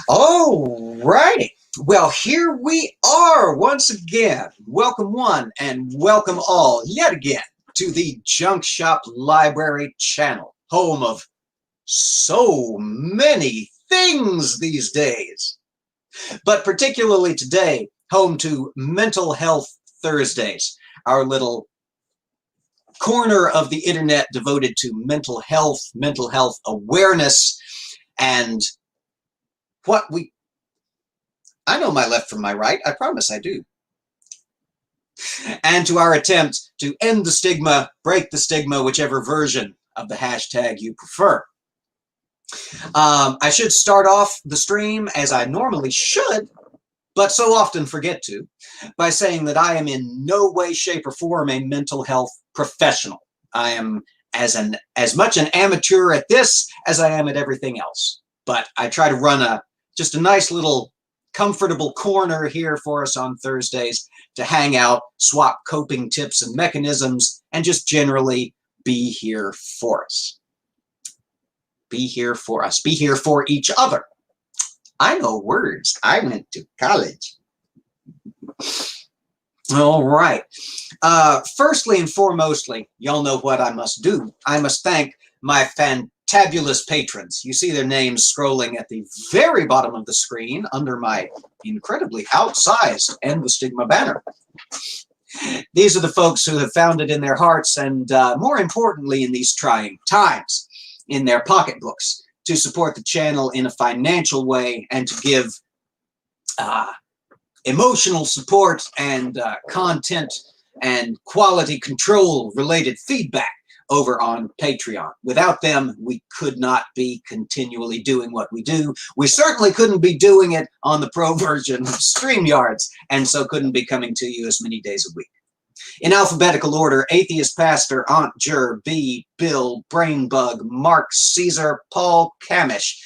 All righty. Well, here we are once again. Welcome one and welcome all yet again to the Junk Shop Library channel, home of so many things these days. But particularly today, home to Mental Health Thursdays, our little corner of the internet devoted to mental health awareness, and I know my left from my right, I promise I do. And to our attempt to end the stigma, break the stigma, whichever version of the hashtag you prefer. I should start off the stream as I normally should, but so often forget to, by saying that I am in no way, shape, or form a mental health professional. I am as much an amateur at this as I am at everything else. But I try to run just a nice little comfortable corner here for us on Thursdays to hang out, swap coping tips and mechanisms, and just generally be here for us. Be here for us. Be here for each other. I know words. I went to college. All right. Firstly and foremostly, y'all know what I must do. I must thank my fantabulous patrons. You see their names scrolling at the very bottom of the screen under my incredibly outsized End the Stigma banner. These are the folks who have found it in their hearts and, more importantly, in these trying times, in their pocketbooks, to support the channel in a financial way and to give emotional support and content and quality control related feedback over on Patreon. Without them, we could not be continually doing what we do. We certainly couldn't be doing it on the pro version of StreamYards, and so couldn't be coming to you as many days a week. In alphabetical order: Atheist Pastor, Aunt Jer, B, Bill, Brainbug, Mark Caesar, Paul Camish,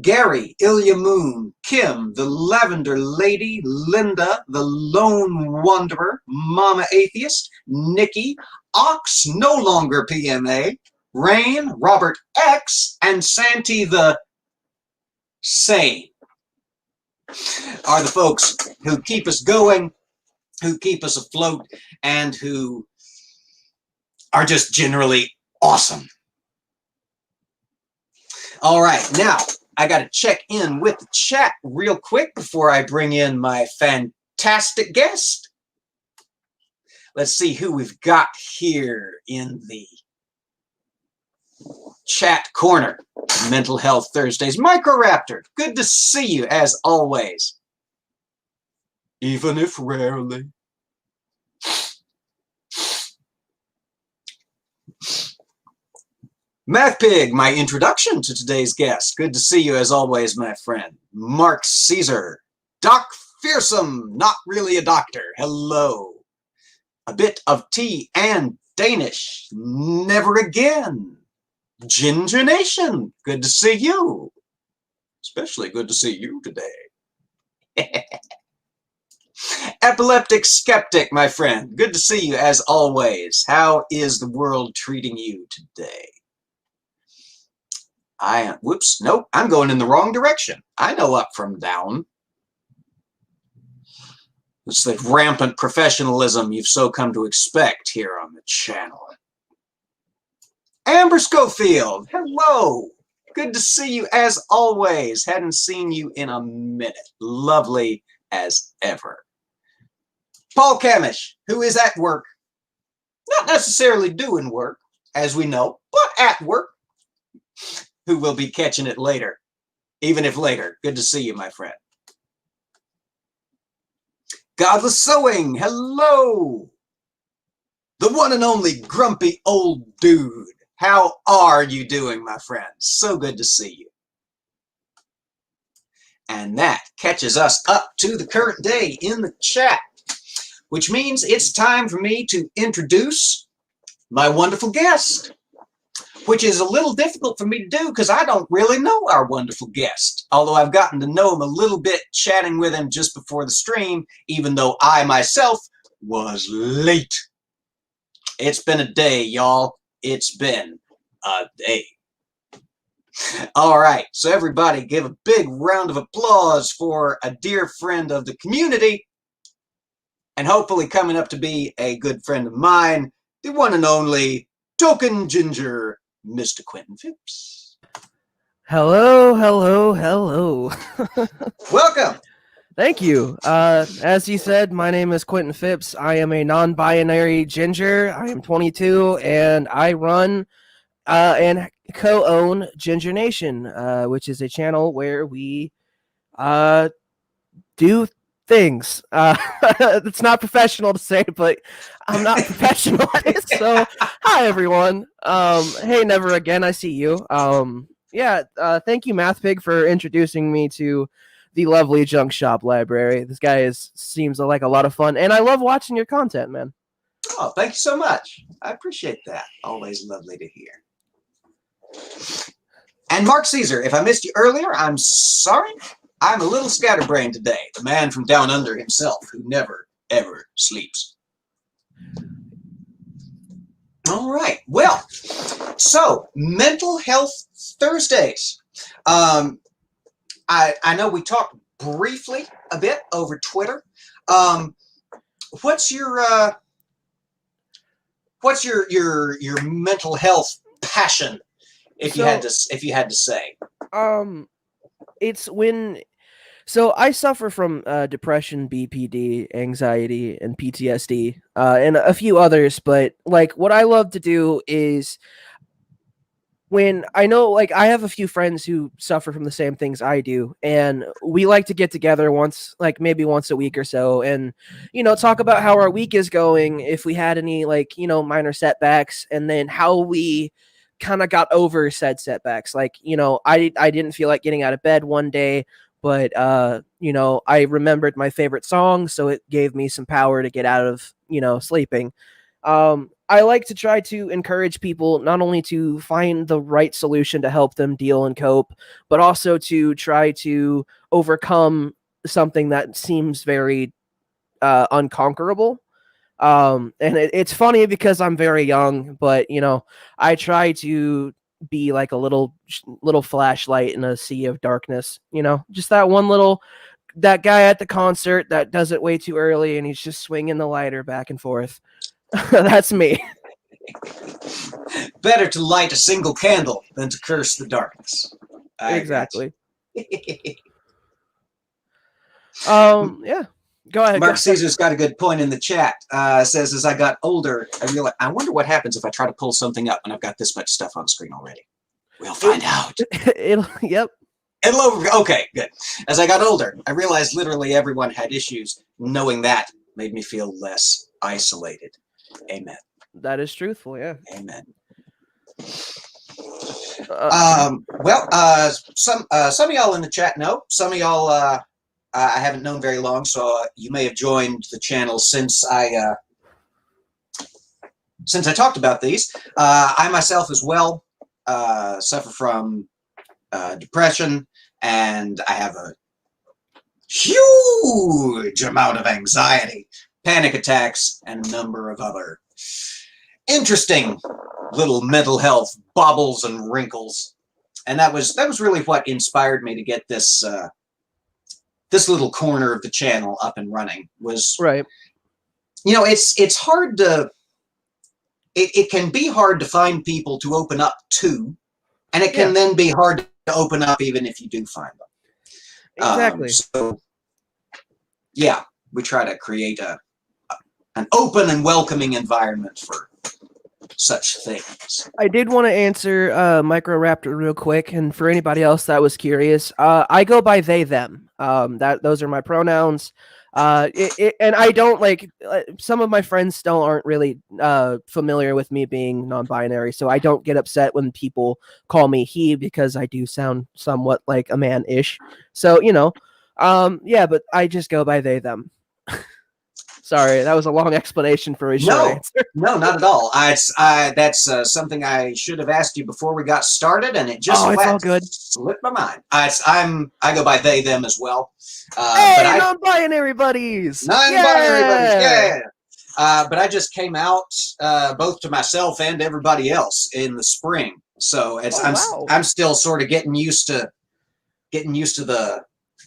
Gary, Ilya Moon, Kim, the Lavender Lady, Linda, the Lone Wanderer, Mama Atheist, Nikki, Ox, no longer PMA, Rain, Robert X, and Santi the Sane are the folks who keep us going, who keep us afloat, and who are just generally awesome. All right, now I got to check in with the chat real quick before I bring in my fantastic guest. Let's see who we've got here in the chat corner. Mental Health Thursdays. Microraptor, good to see you as always. Even if rarely. Math Pig, my introduction to today's guest. Good to see you as always, my friend. Mark Caesar. Doc Fearsome, not really a doctor. Hello. A bit of tea and Danish. Never again. Ginger Nation, good to see you. Especially good to see you today. Epileptic Skeptic, my friend. Good to see you as always. How is the world treating you today? Whoops, nope, I'm going in the wrong direction. I know up from down. It's the rampant professionalism you've so come to expect here on the channel. Amber Schofield, hello. Good to see you as always. Hadn't seen you in a minute. Lovely as ever. Paul Camish, who is at work. Not necessarily doing work, as we know, but at work. Who will be catching it later. Even if later. Good to see you, my friend. Godless Sewing, hello. The one and only grumpy old dude. How are you doing, my friend? So good to see you. And that catches us up to the current day in the chat, which means it's time for me to introduce my wonderful guest, which is a little difficult for me to do because I don't really know our wonderful guest, although I've gotten to know him a little bit chatting with him just before the stream, even though I myself was late. It's been a day, y'all. It's been a day. All right, so everybody give a big round of applause for a dear friend of the community, and hopefully coming up to be a good friend of mine, the one and only Token Ginger, Mr. Quentin Phipps. Hello, hello, hello. Welcome. Thank you. As you said, my name is Quentin Phipps. I am a non-binary ginger. I am 22, and I run and co-own Ginger Nation, which is a channel where we do things. It's not professional to say, but I'm not professional at it. So, hi everyone. Hey, Never Again. I see you. Thank you, MathPig, for introducing me to the lovely Junk Shop Library. This guy seems like a lot of fun, and I love watching your content, man. Oh, thank you so much. I appreciate that. Always lovely to hear. And Mark Caesar, if I missed you earlier, I'm sorry. I'm a little scatterbrained today. The man from down under himself who never, ever sleeps. All right. Well, so Mental Health Thursdays. I know we talked briefly a bit over Twitter. What's your mental health passion? If you had to say, it's when. So I suffer from depression, BPD, anxiety, and PTSD, and a few others. But like, what I love to do is when I know, like, I have a few friends who suffer from the same things I do, and we like to get together maybe once a week or so, and talk about how our week is going, if we had any minor setbacks, and then how we kind of got over said setbacks. I didn't feel like getting out of bed one day, but I remembered my favorite song, so it gave me some power to get out of sleeping. I like to try to encourage people not only to find the right solution to help them deal and cope, but also to try to overcome something that seems very unconquerable. And it's funny because I'm very young, but I try to be like a little flashlight in a sea of darkness. Just that guy at the concert that does it way too early, and he's just swinging the lighter back and forth. That's me. Better to light a single candle than to curse the darkness. Exactly. Yeah. Go ahead. Mark Caesar's got a good point in the chat. Says, as I got older, I realized, I wonder what happens if I try to pull something up when I've got this much stuff on screen already. We'll find out. Yep. Okay, good. As I got older, I realized literally everyone had issues. Knowing that made me feel less isolated. Amen. That is truthful, yeah. Amen. Some of y'all in the chat know. Some of y'all I haven't known very long, so you may have joined the channel since I talked about these. I myself as well suffer from depression, and I have a huge amount of anxiety, panic attacks, and a number of other interesting little mental health bobbles and wrinkles. And that was really what inspired me to get this this little corner of the channel up and running. Was right. It's hard to it can be hard to find people to open up to, and it can then be hard to open up even if you do find them. Exactly. So yeah, we try to create an open and welcoming environment for such things. I did want to answer Microraptor real quick, and for anybody else that was curious, I go by they them. Those are my pronouns. And I don't like some of my friends still aren't really familiar with me being non-binary, so I don't get upset when people call me he because I do sound somewhat like a man-ish. So yeah, but I just go by they them. Sorry, that was a long explanation for a short answer. No, not at all. That's something I should have asked you before we got started, and it just it's all good. slipped my mind. I go by they them as well. Hey, but non-binary buddies! Non-binary buddies, yeah. But I just came out both to myself and everybody else in the spring, so I'm still sort of getting used to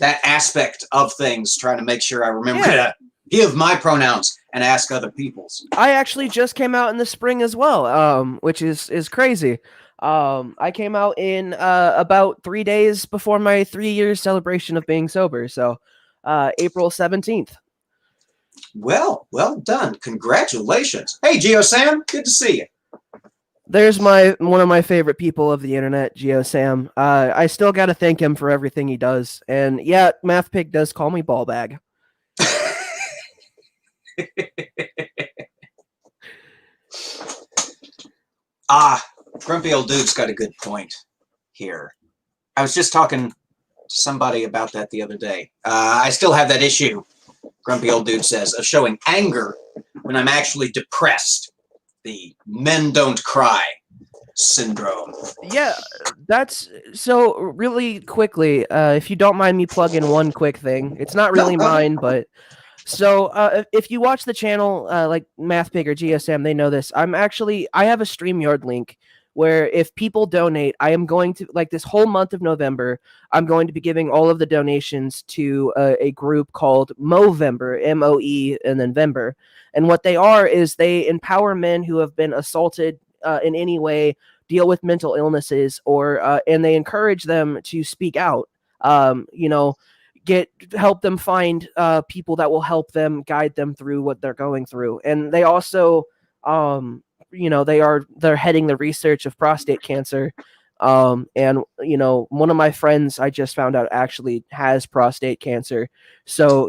that aspect of things, trying to make sure I remember to give my pronouns and ask other people's. I actually just came out in the spring as well, which is crazy. I came out in about 3 days before my 3-year celebration of being sober, so April 17th. Well done. Congratulations. Hey, GeoSam, good to see you. There's one of my favorite people of the internet, GeoSam. I still got to thank him for everything he does. And yeah, MathPig does call me ball bag. Grumpy old dude's got a good point here. I was just talking to somebody about that the other day. I still have that issue, Grumpy old dude says, of showing anger when I'm actually depressed. The men don't cry syndrome. Yeah, that's so really quickly. If you don't mind me plugging one quick thing, it's not really mine, but so if you watch the channel like MathPig or GSM, they know this. I have a StreamYard link where if people donate, I am going to, like, this whole month of November, I'm going to be giving all of the donations to a group called Movember, M-O-E, and then Vember. And what they are is they empower men who have been assaulted in any way, deal with mental illnesses, or and they encourage them to speak out. Help them find people that will help them, guide them through what they're going through. And they also they're heading the research of prostate cancer. And one of my friends I just found out actually has prostate cancer. So,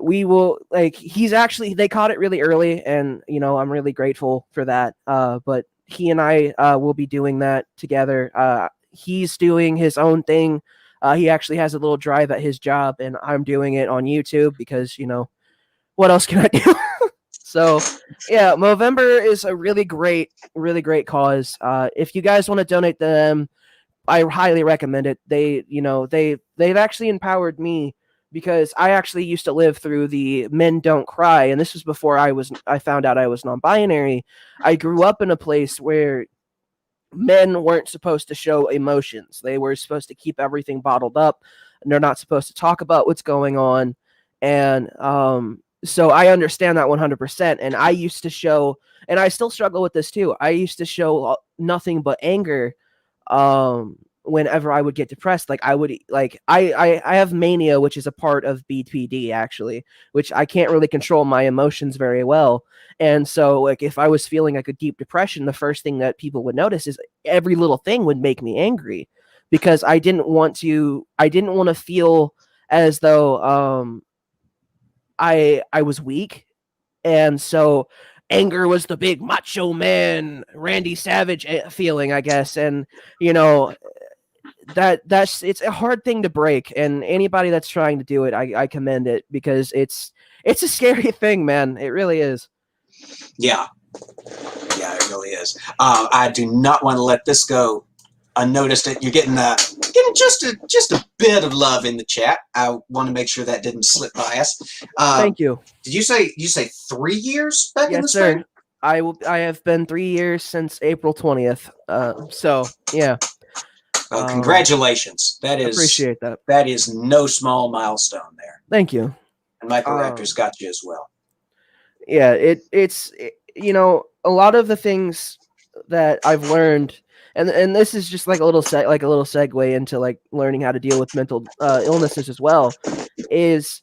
we will, like, they caught it really early, and, I'm really grateful for that. But he and I will be doing that together. He's doing his own thing. He actually has a little drive at his job, and I'm doing it on YouTube because, what else can I do? So, yeah, Movember is a really great cause. If you guys want to donate to them, I highly recommend it. They've actually empowered me, because I actually used to live through the men don't cry, and this was before I found out I was non-binary. I grew up in a place where men weren't supposed to show emotions. They were supposed to keep everything bottled up, and they're not supposed to talk about what's going on. And so I understand that 100%. And I used to show, and I still struggle with this too, I used to show nothing but anger whenever I would get depressed. Like, I have mania, which is a part of BPD, actually, which I can't really control my emotions very well. And so, like, if I was feeling like a deep depression, the first thing that people would notice is every little thing would make me angry, because I didn't want to feel as though I was weak. And so anger was the big macho man, Randy Savage feeling, I guess. And, it's a hard thing to break, and anybody that's trying to do it, I commend it, because it's a scary thing, man. It really is. Yeah, it really is. I do not want to let this go unnoticed. You're getting just a bit of love in the chat. I want to make sure that didn't slip by us. Thank you. Did you say 3 years back in the spring? Yes, sir. I have been 3 years since April 20th. So yeah. Well, congratulations. Appreciate that. That is no small milestone there. Thank you. And Michael Raptor's got you as well. Yeah, it's a lot of the things that I've learned, and this is just like a little segue into like learning how to deal with mental illnesses as well, is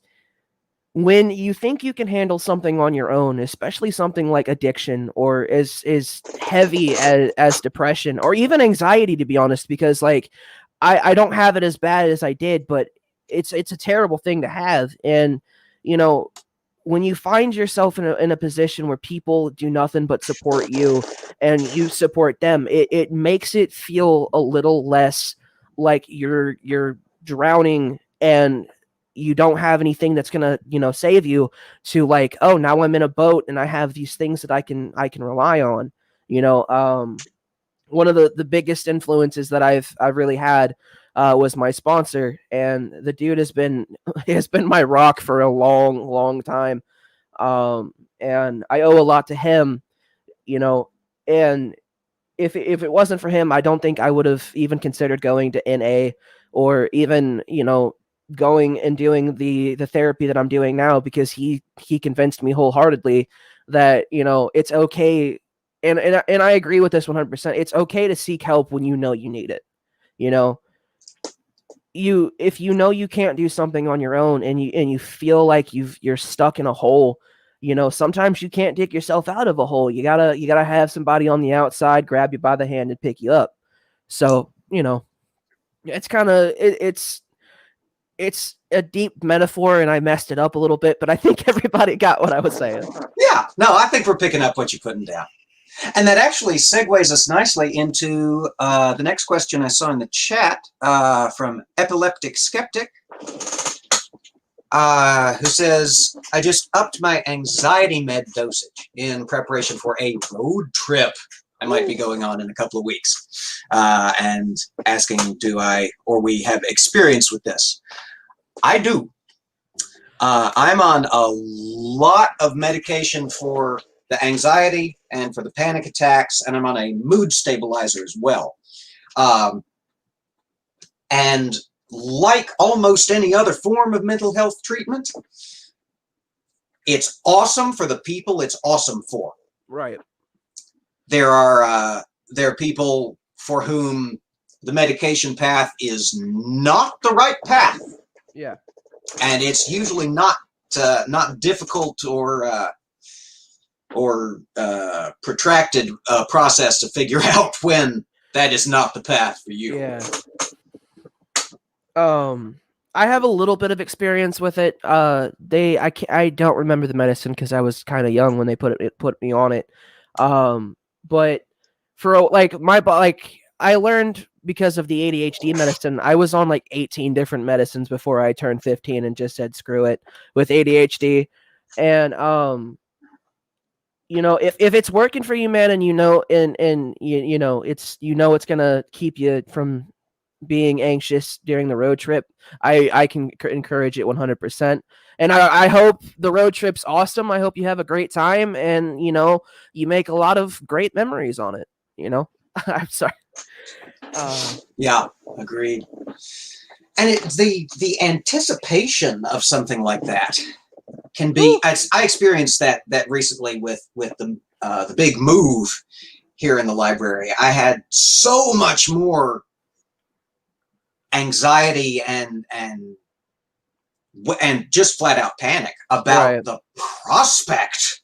when you think you can handle something on your own, especially something like addiction, or as heavy as depression, or even anxiety, to be honest, because like I don't have it as bad as I did, but it's a terrible thing to have. And, you know, when you find yourself in a position where people do nothing but support you and you support them, it makes it feel a little less like you're drowning and you don't have anything that's gonna, you know, save you, to like, oh, now I'm in a boat and I have these things that I can rely on. You know, one of the biggest influences that I've really had was my sponsor, and the dude has been my rock for a long time. And I owe a lot to him, you know, and if it wasn't for him, I don't think I would have even considered going to NA, or even, you know, going and doing the therapy that I'm doing now, because he convinced me wholeheartedly that, you know, it's okay. And I agree with this 100%. It's okay to seek help when you know you need it. You know, if you know you can't do something on your own, and you feel like you're stuck in a hole, you know, sometimes you can't dig yourself out of a hole. You gotta have somebody on the outside grab you by the hand and pick you up. So, you know, it's kind of it's a deep metaphor, and I messed it up a little bit, but I think everybody got what I was saying. Yeah, no, I think we're picking up what you're putting down. And that actually segues us nicely into the next question I saw in the chat from Epileptic Skeptic, who says, I just upped my anxiety med dosage in preparation for a road trip I might be going on in a couple of weeks, and asking, do I or we have experience with this? I do. I'm on a lot of medication for the anxiety and for the panic attacks, and I'm on a mood stabilizer as well. And like almost any other form of mental health treatment, it's awesome for the people it's awesome for. Right. There are people for whom the medication path is not the right path. Yeah. And it's usually not difficult or protracted process to figure out when that is not the path for you. Yeah. I have a little bit of experience with it. I don't remember the medicine because I was kind of young when they put me on it. But for like I learned, because of the ADHD medicine, I was on like 18 different medicines before I turned 15 and just said screw it with ADHD. And you know, if it's working for you, man, and you know, and you know it's gonna keep you from being anxious during the road trip, I can encourage it 100%. And I hope the road trip's awesome. I hope you have a great time, and you know, you make a lot of great memories on it, you know. I'm sorry. Yeah, agreed. And the anticipation of something like that can be, I experienced that recently with the big move here in the library. I had so much more anxiety and just flat out panic about the prospect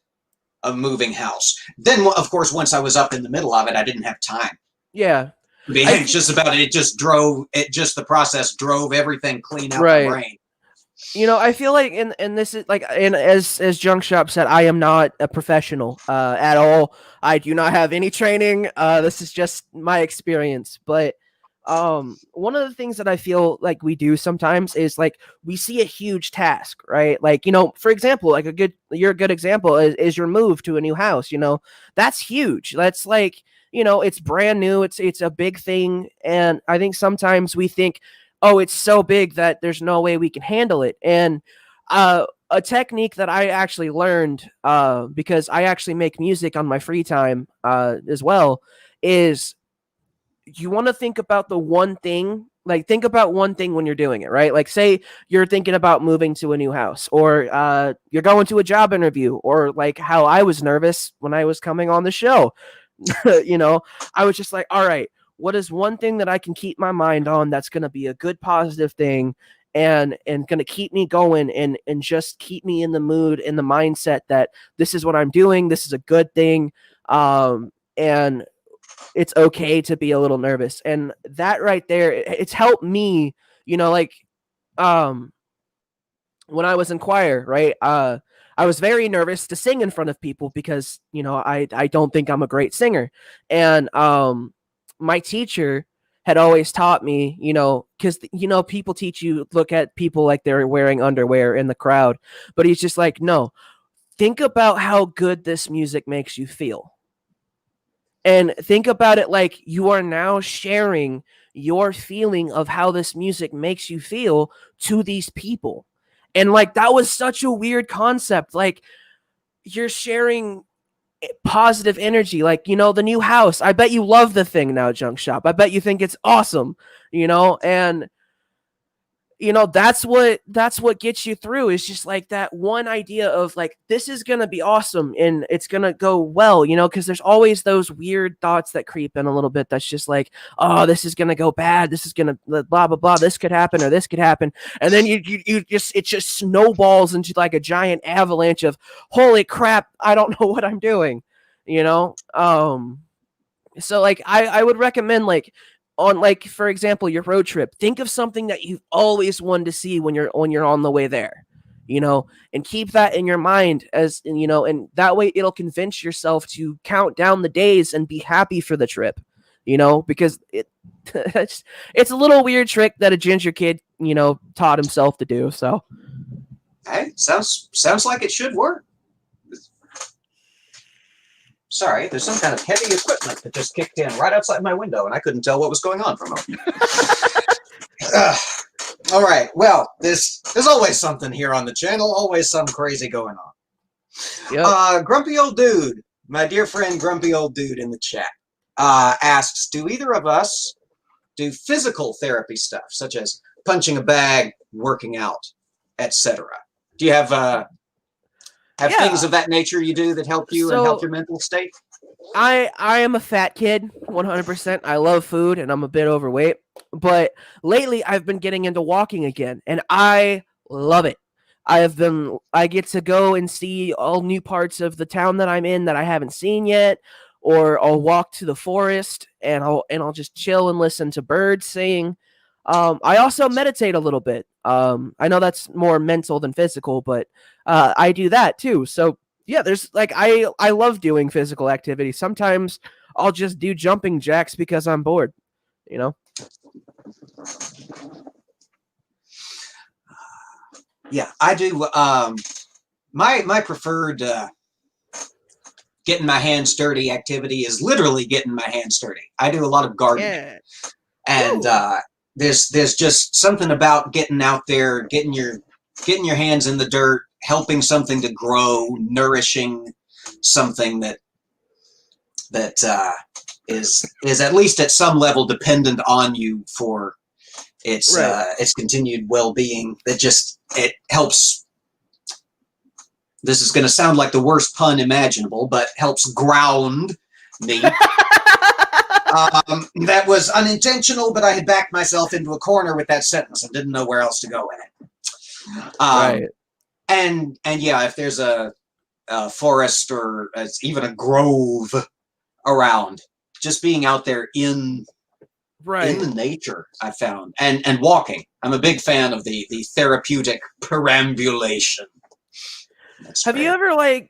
of moving house. Then, of course, once I was up in the middle of it, I didn't have time. Yeah. To be anxious about it. The process drove everything clean out the brain. You know, I feel like, and this is like, and as Junk Shop said, I am not a professional at all. I do not have any training. This is just my experience. But one of the things that I feel like we do sometimes is like we see a huge task, right? Like, you know, for example, like you're a good example is your move to a new house. You know, that's huge. That's like, you know, it's brand new. It's a big thing, and I think sometimes we think, oh, it's so big that there's no way we can handle it. And a technique that I actually learned, because I actually make music on my free time as well, is you want to think about the one thing. Like, think about one thing when you're doing it, right? Like, say you're thinking about moving to a new house, or you're going to a job interview, or like how I was nervous when I was coming on the show. You know, I was just like, all right, what is one thing that I can keep my mind on that's going to be a good positive thing and going to keep me going and just keep me in the mood, in the mindset that this is what I'm doing. This is a good thing. And it's okay to be a little nervous. And that right there, it's helped me, you know, like when I was in choir, right, I was very nervous to sing in front of people because, I don't think I'm a great singer. And my teacher had always taught me, because, people teach you, look at people like they're wearing underwear in the crowd. But he's just like, no, think about how good this music makes you feel. And think about it like you are now sharing your feeling of how this music makes you feel to these people. And like that was such a weird concept. Like you're sharing positive energy. Like, the new house. I bet you love the thing now, Junk Shop. I bet you think it's awesome, and that's what gets you through, is just like that one idea of like, this is going to be awesome and it's going to go well, because there's always those weird thoughts that creep in a little bit. That's just like, oh, this is going to go bad. This is going to blah, blah, blah. This could happen or this could happen. And then it just snowballs into like a giant avalanche of, holy crap, I don't know what I'm doing, so like, I would recommend like, on like, for example, your road trip, think of something that you've always wanted to see when you're on the way there, and keep that in your mind and that way it'll convince yourself to count down the days and be happy for the trip, because it's a little weird trick that a ginger kid, taught himself to do. So, hey, sounds like it should work. Sorry, there's some kind of heavy equipment that just kicked in right outside my window, and I couldn't tell what was going on for a moment. All right, well, there's always something here on the channel, always some crazy going on. Yep. Grumpy Old Dude, my dear friend Grumpy Old Dude in the chat, asks, do either of us do physical therapy stuff, such as punching a bag, working out, etc.? Do you have things of that nature you do that help you and help your mental state? I am a fat kid, 100%. I love food and I'm a bit overweight. But lately I've been getting into walking again and I love it. I get to go and see all new parts of the town that I'm in that I haven't seen yet, or I'll walk to the forest and I'll just chill and listen to birds sing. I also meditate a little bit. I know that's more mental than physical, but I do that too. So yeah, there's like, I love doing physical activity. Sometimes I'll just do jumping jacks because I'm bored, Yeah, I do. My preferred getting my hands dirty activity is literally getting my hands dirty. I do a lot of gardening, and there's just something about getting out there, getting your hands in the dirt, helping something to grow, nourishing something that is at least at some level dependent on you for its continued well-being. It helps. This is going to sound like the worst pun imaginable, but helps ground me. That was unintentional, but I had backed myself into a corner with that sentence. I didn't know where else to go in it. And yeah, if there's a forest or even a grove around, just being out there in the nature, I found, and walking. I'm a big fan of the therapeutic perambulation. Have you ever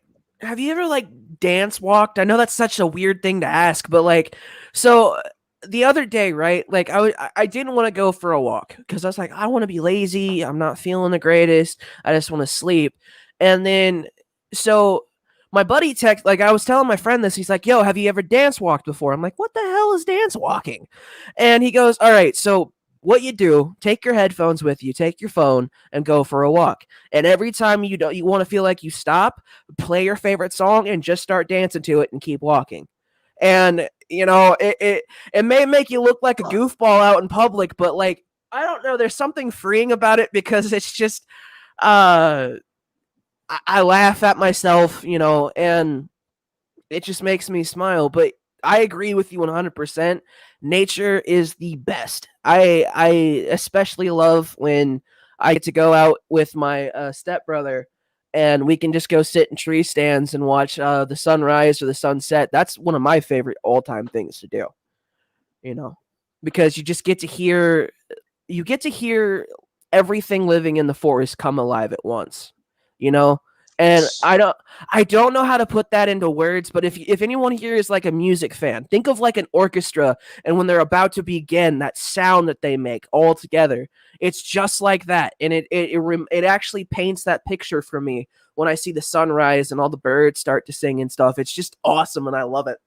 dance walked? I know that's such a weird thing to ask, but like, so the other day, right? Like I didn't want to go for a walk because I was like, I want to be lazy. I'm not feeling the greatest. I just want to sleep. And then, so my buddy I was telling my friend this. He's like, yo, have you ever dance walked before? I'm like, what the hell is dance walking? And he goes, all right, so what you do, take your headphones with you, take your phone and go for a walk. And every time you want to feel like you stop, play your favorite song and just start dancing to it and keep walking. And it may make you look like a goofball out in public, but like, I don't know, there's something freeing about it because it's just I laugh at myself, and it just makes me smile. But I agree with you 100%. Nature is the best. I especially love when I get to go out with my stepbrother and we can just go sit in tree stands and watch the sunrise or the sunset. That's one of my favorite all-time things to do, because you just get to hear everything living in the forest come alive at once, you know? And I don't know how to put that into words, but if anyone here is like a music fan, think of like an orchestra, and when they're about to begin, that sound that they make all together, it's just like that, and it actually paints that picture for me when I see the sunrise and all the birds start to sing and stuff. It's just awesome, and I love it.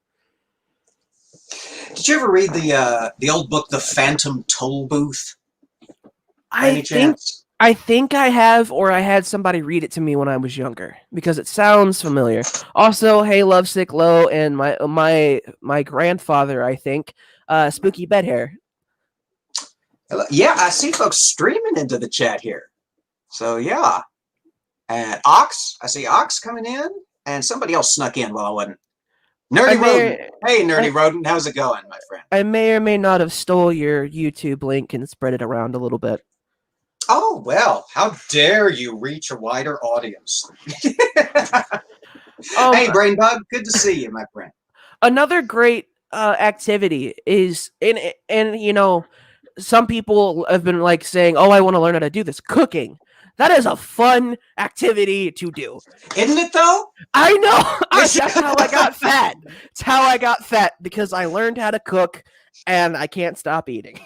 Did you ever read the old book, The Phantom Toll Booth? I think I have, or I had somebody read it to me when I was younger, because it sounds familiar. Also, hey, Lovesick Low, and my grandfather, I think, Spooky Bed Hair. Yeah, I see folks streaming into the chat here. So yeah, and Ox, I see Ox coming in, and somebody else snuck in while I wasn't. Nerdy Rodent. Hey, Nerdy Rodent, how's it going, my friend? I may or may not have stole your YouTube link and spread it around a little bit. Oh, well, how dare you reach a wider audience? Hey, Brainbug, good to see you, my friend. Another great activity is, and you know, some people have been like saying, oh, I want to learn how to do this. Cooking. That is a fun activity to do. Isn't it, though? I know. That's how I got fat. It's how I got fat, because I learned how to cook, and I can't stop eating.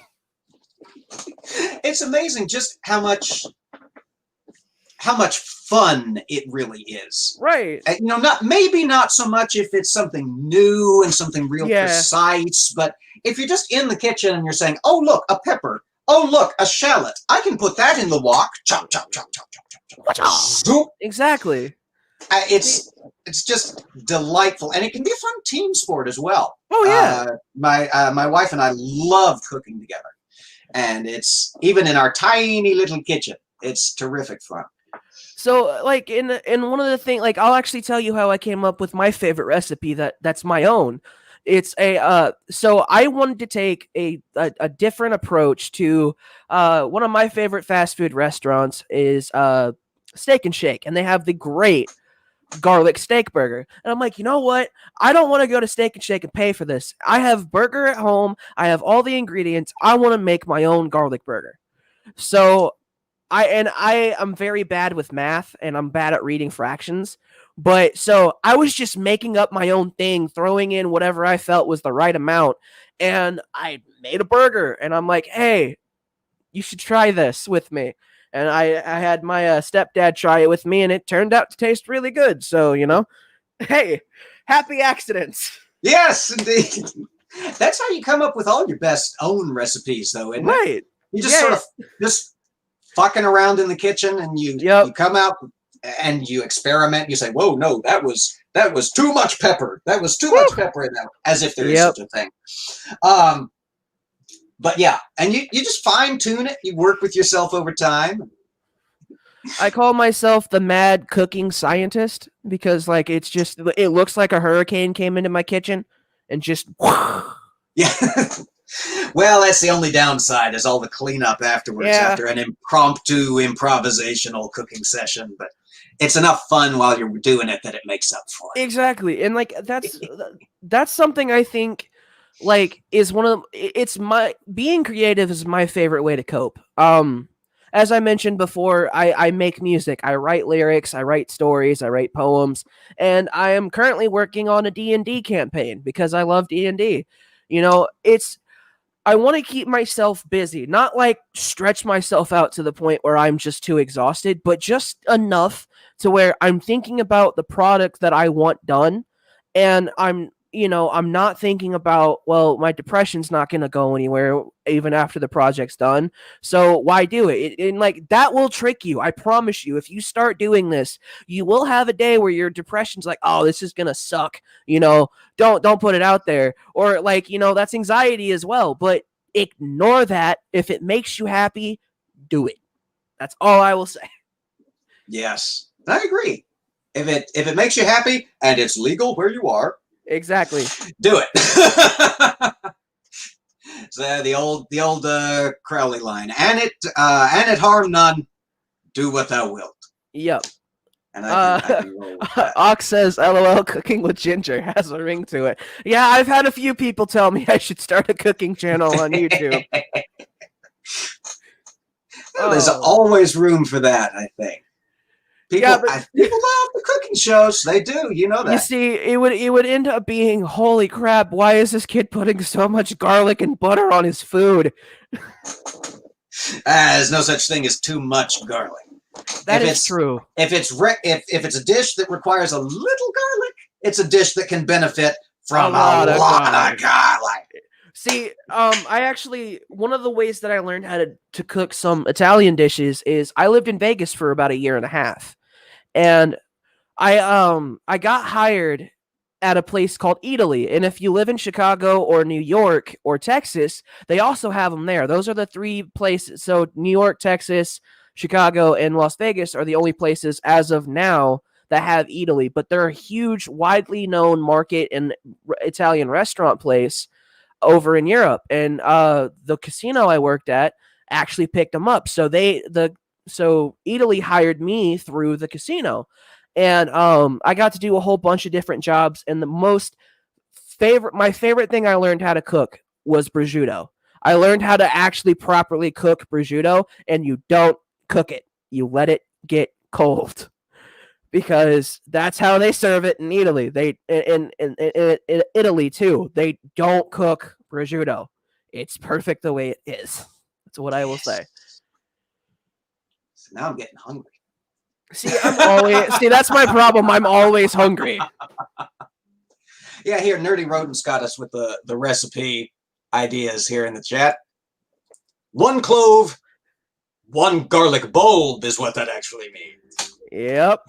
It's amazing just how much fun it really is. Right. You know, maybe not so much if it's something new and something real precise, but if you're just in the kitchen and you're saying, oh, look, a pepper. Oh, look, a shallot. I can put that in the wok. Chop, chop, chop, chop, chop, chop. Zoop. Exactly. It's just delightful, and it can be a fun team sport as well. Oh, yeah. My wife and I love cooking together. And it's even in our tiny little kitchen, it's terrific fun. So, like in one of the things, like I'll actually tell you how I came up with my favorite recipe that's my own. It's so I wanted to take a different approach to one of my favorite fast food restaurants is Steak and Shake, and they have the great garlic steak burger. And I'm like, you know what? I don't want to go to Steak and Shake and pay for this. I have burger at home. I have all the ingredients. I want to make my own garlic burger. So I am very bad with math, and I'm bad at reading fractions. But so I was just making up my own thing, throwing in whatever I felt was the right amount. And I made a burger, and I'm like, hey, you should try this with me. And I had my stepdad try it with me, and it turned out to taste really good. So, you know, hey, happy accidents. Yes, indeed. That's how you come up with all your best own recipes, though, isn't it? Right. You just sort of just fucking around in the kitchen, and you come out and you experiment. You say, whoa, no, that was too much pepper. That was too much pepper in that, as if there is such a thing. But yeah, and you just fine tune it. You work with yourself over time. I call myself the mad cooking scientist, because like it looks like a hurricane came into my kitchen and just yeah. Well, that's the only downside, is all the cleanup afterwards after an impromptu improvisational cooking session. But it's enough fun while you're doing it that it makes up for it. Exactly, and like that's something I think. Like is one of being creative is my favorite way to cope. As I mentioned before, I make music, I write lyrics, I write stories, I write poems, and I am currently working on a D&D campaign because I love D&D. You know, I want to keep myself busy, not like stretch myself out to the point where I'm just too exhausted, but just enough to where I'm thinking about the product that I want done, and I'm not thinking about, well, my depression's not going to go anywhere even after the project's done. So why do it? And like that will trick you. I promise you, if you start doing this, you will have a day where your depression's like, oh, this is going to suck. You know, don't put it out there. Or like, you know, that's anxiety as well. But ignore that. If it makes you happy, do it. That's all I will say. Yes, I agree. If it makes you happy and it's legal where you are, exactly. do it. So the old Crowley line, and it harm none. Do what thou wilt. Yep. And I can roll with that. Ox says, "LOL, cooking with ginger has a ring to it." Yeah, I've had a few people tell me I should start a cooking channel on YouTube. There's always room for that, I think. People love the cooking shows. They do. You know that. You see, it would end up being, holy crap, why is this kid putting so much garlic and butter on his food? There's no such thing as too much garlic. That is true. If it's a dish that requires a little garlic, it's a dish that can benefit from a lot of garlic. See, one of the ways that I learned how to cook some Italian dishes is I lived in Vegas for about a year and a half, and I got hired at a place called Italy. And if you live in Chicago or New York or Texas, they also have them there. Those are the three places. So New York, Texas, Chicago, and Las Vegas are the only places as of now that have Italy. But they're a huge, widely known market and Italian restaurant place over in Europe. And the casino I worked at actually picked them up. So Italy hired me through the casino. And I got to do a whole bunch of different jobs. And my favorite thing I learned how to cook was prosciutto. I learned how to actually properly cook prosciutto, and you don't cook it. You let it get cold, because that's how they serve it in Italy. They in Italy too. They don't cook prosciutto. It's perfect the way it is. That's what I will say. So now I'm getting hungry. See, that's my problem. I'm always hungry. Yeah, here, Nerdy Rodent's got us with the recipe ideas here in the chat. 1 clove, 1 garlic bulb is what that actually means. Yep.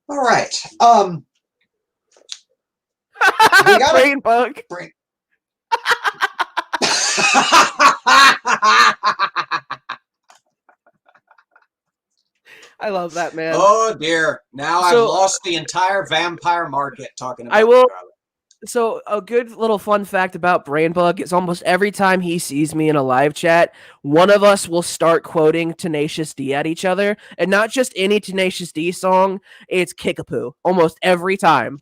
All right. We got brain bug. I love that, man. Oh dear! Now I've lost the entire vampire market talking about. garlic. So a good little fun fact about Brainbug is almost every time he sees me in a live chat, one of us will start quoting Tenacious D at each other, and not just any Tenacious D song. It's Kickapoo almost every time.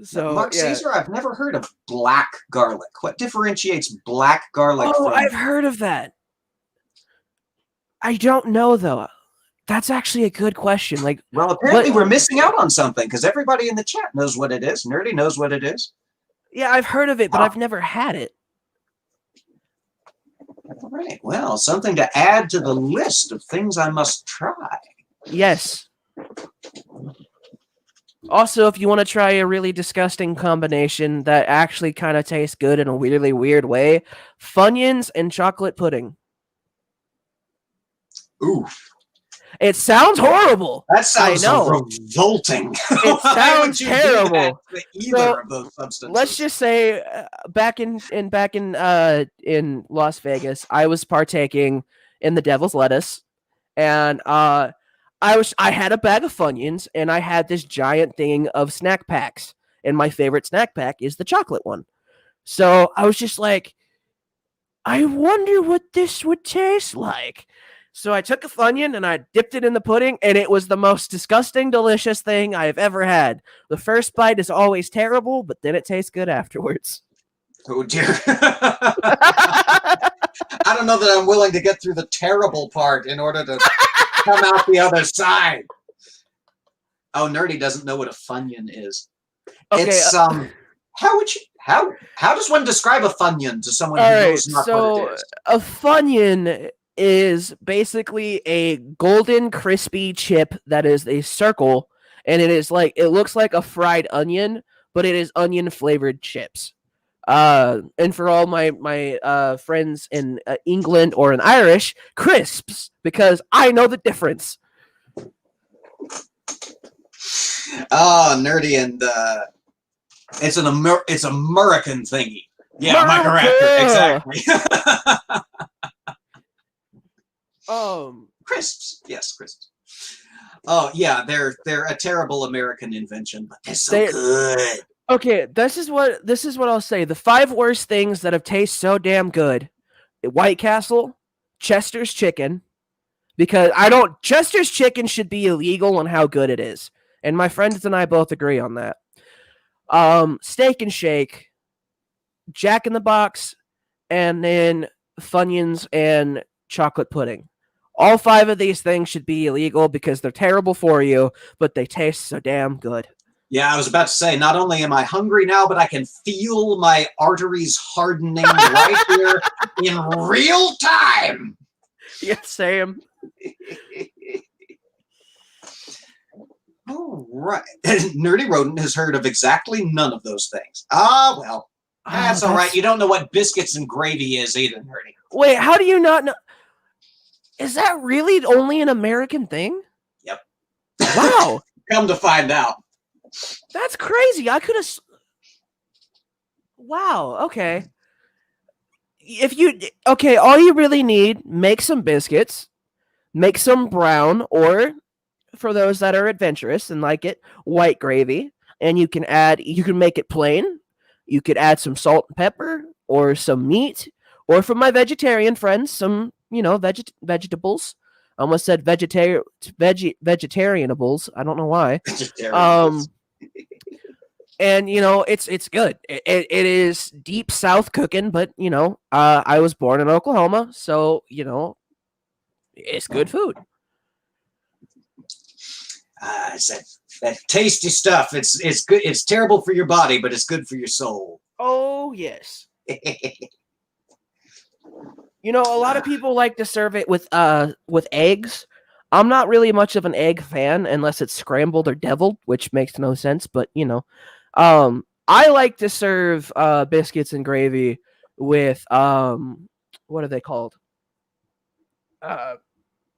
So, Mark Caesar, I've never heard of black garlic. What differentiates black garlic from... I've heard of that. I don't know, though. That's actually a good question. Well, apparently we're missing out on something, because everybody in the chat knows what it is. Nerdy knows what it is. Yeah, I've heard of it, but I've never had it. All right. Well, something to add to the list of things I must try. Yes. Also, if you want to try a really disgusting combination that actually kind of tastes good in a really weird way, Funyuns and chocolate pudding. Ooh. It sounds horrible. That sounds revolting. It sounds terrible. Either of those substances. Let's just say, back in Las Vegas, I was partaking in the devil's lettuce, and I had a bag of Funyuns, and I had this giant thing of snack packs, and my favorite snack pack is the chocolate one. So I was just like, I wonder what this would taste like. So I took a Funyun and I dipped it in the pudding, and it was the most disgusting, delicious thing I have ever had. The first bite is always terrible, but then it tastes good afterwards. Oh, dear. I don't know that I'm willing to get through the terrible part in order to come out the other side. Oh, Nerdy doesn't know what a Funyun is. Okay, it's how does one describe a Funyun to someone who knows not what it is? A Funyun is basically a golden crispy chip that is a circle, and it looks like a fried onion, but it is onion flavored chips. And for all my friends in England or in Irish, crisps, because I know the difference. Oh, Nerdy, and it's American thingy. Yeah, am I correct? Exactly. Crisps. Yes, crisps. Oh yeah, they're a terrible American invention, but they're so good. Okay, this is what I'll say. The 5 worst things that have tasted so damn good: White Castle, Chester's chicken, because Chester's chicken should be illegal on how good it is, and my friends and I both agree on that. Steak and Shake, Jack in the Box, and then Funyuns and chocolate pudding. All 5 of these things should be illegal because they're terrible for you, but they taste so damn good. Yeah, I was about to say, not only am I hungry now, but I can feel my arteries hardening right here in real time. Yeah, same. All right. Nerdy Rodent has heard of exactly none of those things. Ah, well, that's all right. You don't know what biscuits and gravy is either, Nerdy. Wait, how do you not know? Is that really only an American thing? Yep. Wow. Come to find out. That's crazy. I could have. Wow. Okay. All you really need, make some biscuits, make some brown, or for those that are adventurous and like it, white gravy, and you can make it plain. You could add some salt and pepper or some meat, or for my vegetarian friends, some, vegetables. I almost said vegetarianables. I don't know why. And it's good. It is deep South cooking, but I was born in Oklahoma, so it's good food. It's that tasty stuff. It's good. It's terrible for your body, but it's good for your soul. Oh yes. A lot of people like to serve it with eggs. I'm not really much of an egg fan unless it's scrambled or deviled, which makes no sense. But I like to serve biscuits and gravy with what are they called?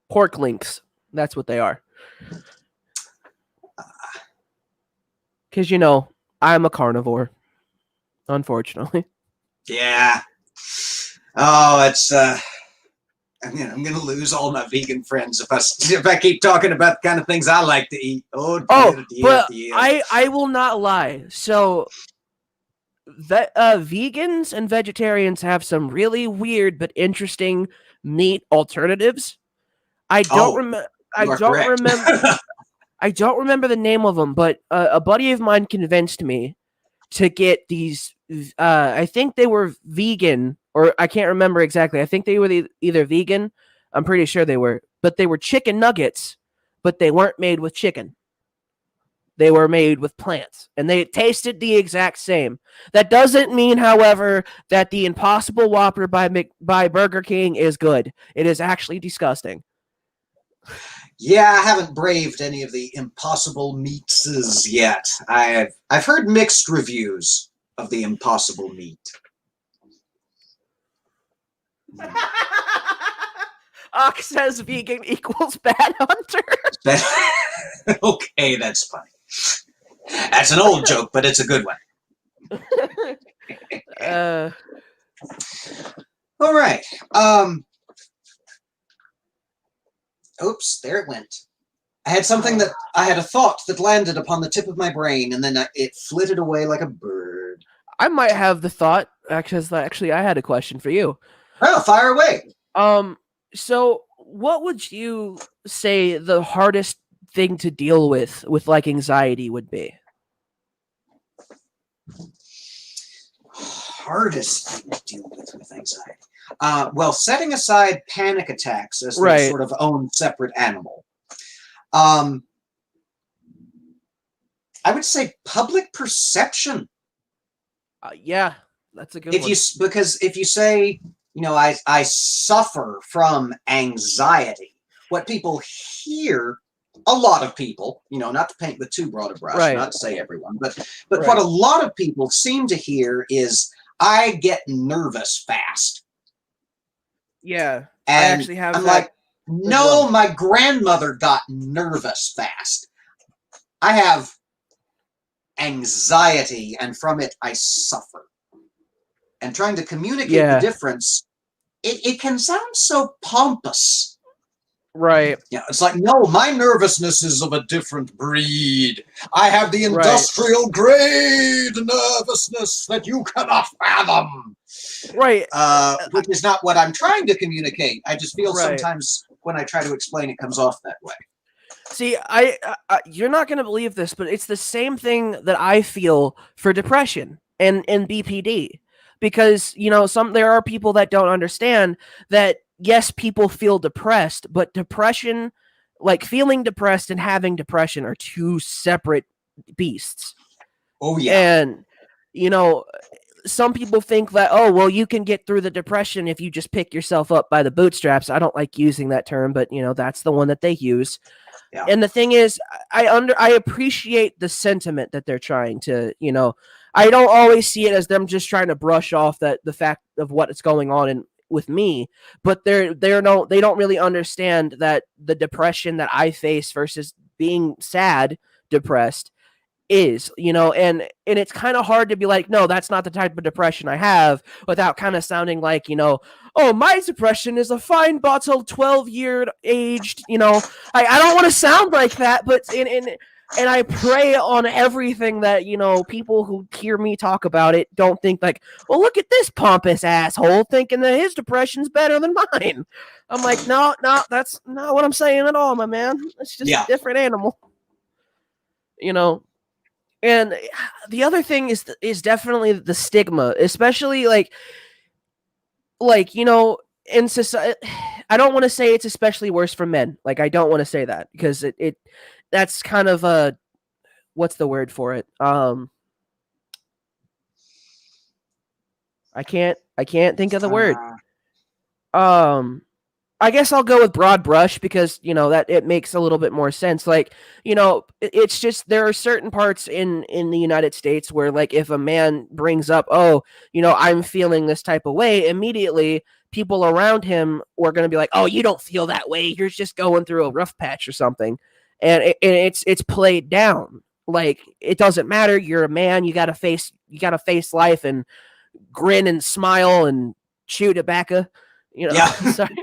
Pork links. That's what they are. Because I'm a carnivore, unfortunately. Yeah. Oh, it's I'm gonna lose all my vegan friends if I keep talking about the kind of things I like to eat. But I will not lie. So that vegans and vegetarians have some really weird but interesting meat alternatives. I don't remember. I don't remember the name of them, but a buddy of mine convinced me to get these. I think they were vegan, or I can't remember exactly. I think they were either vegan. I'm pretty sure they were, but they were chicken nuggets, but they weren't made with chicken. They were made with plants, and they tasted the exact same. That doesn't mean, however, that the Impossible Whopper by Burger King is good. It is actually disgusting. Yeah, I haven't braved any of the Impossible Meats yet. I've heard mixed reviews of the Impossible Meat. Ox says vegan equals bad hunter. Okay, that's funny. That's an old joke, but it's a good one. All right. Oops, there it went. I had a thought that landed upon the tip of my brain, and then it flitted away like a bird. I might have the thought, actually, I had a question for you. Oh, fire away. So what would you say the hardest thing to deal with like anxiety would be? Hardest thing to deal with anxiety. Well, setting aside panic attacks as their sort of own separate animal. I would say public perception. Yeah, that's a good one. Because if you say, I suffer from anxiety, what people hear, a lot of people, not to paint with too broad a brush, not to say everyone, but what a lot of people seem to hear is, I get nervous fast. Yeah, and I actually have. I'm like, no, my grandmother got nervous fast. I have anxiety, and from it I suffer. And trying to communicate the difference, it can sound so pompous. Right. Yeah, it's like, no, my nervousness is of a different breed. I have the industrial grade nervousness that you cannot fathom. Right. Which is not what I'm trying to communicate. I just feel sometimes when I try to explain, it comes off that way. See, you're not going to believe this, but it's the same thing that I feel for depression and BPD, because there are people that don't understand that. Yes, people feel depressed, but depression, like feeling depressed and having depression, are two separate beasts. Oh yeah. And some people think that, oh, well, you can get through the depression if you just pick yourself up by the bootstraps. I don't like using that term, but that's the one that they use. Yeah. And the thing is, I appreciate the sentiment that they're trying to, I don't always see it as them just trying to brush off the fact of what is going on with me, but they don't really understand that the depression that I face versus being sad, depressed is, and it's kind of hard to be like, no, that's not the type of depression I have, without kind of sounding like, oh, my depression is a fine bottle, 12-year aged, I don't want to sound like that, but and I pray on everything that, people who hear me talk about it don't think like, well, look at this pompous asshole thinking that his depression's better than mine. I'm like, no, that's not what I'm saying at all, my man. It's just a different animal, And the other thing is definitely the stigma, especially in society. I don't want to say it's especially worse for men. Like, I don't want to say that, because that's kind of a, what's the word for it? I can't think of the word. I guess I'll go with broad brush, because that it makes a little bit more sense. Like, it's just, there are certain parts in the United States where, like, if a man brings up, oh, I'm feeling this type of way, immediately people around him are going to be like, oh, you don't feel that way, you're just going through a rough patch or something, and it's played down. Like, it doesn't matter, you're a man, you gotta face life and grin and smile and chew tobacco. Yeah. Sorry.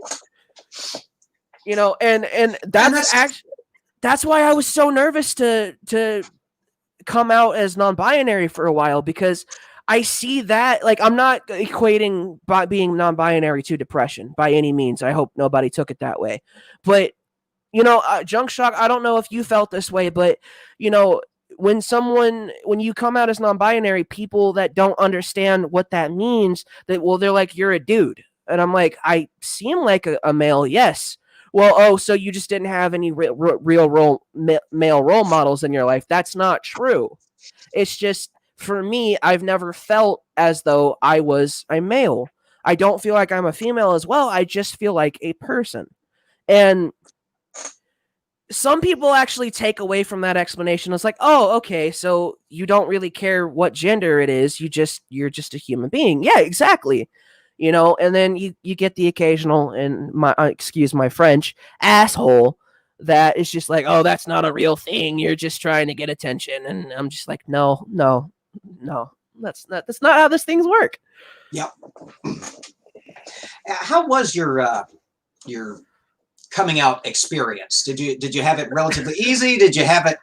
And that's why I was so nervous to come out as non-binary for a while, because I see that, like, I'm not equating being non-binary to depression by any means. I hope nobody took it that way. But, Junk Shock, I don't know if you felt this way, but, when you come out as non-binary, people that don't understand what that means, they're like, you're a dude. And I'm like, I seem like a male, yes. Well, oh, so you just didn't have any real male role models in your life. That's not true. It's just, for me, I've never felt as though I was a male. I don't feel like I'm a female as well. I just feel like a person. And some people actually take away from that explanation. It's like, oh, okay, so you don't really care what gender it is. You're just a human being. Yeah, exactly. And then you get the occasional, and excuse my French, asshole that is just like, oh, that's not a real thing, you're just trying to get attention. And I'm just like, no, that's not how these things work. Yeah. How was your coming out experience? Did you have it relatively easy? Did you have a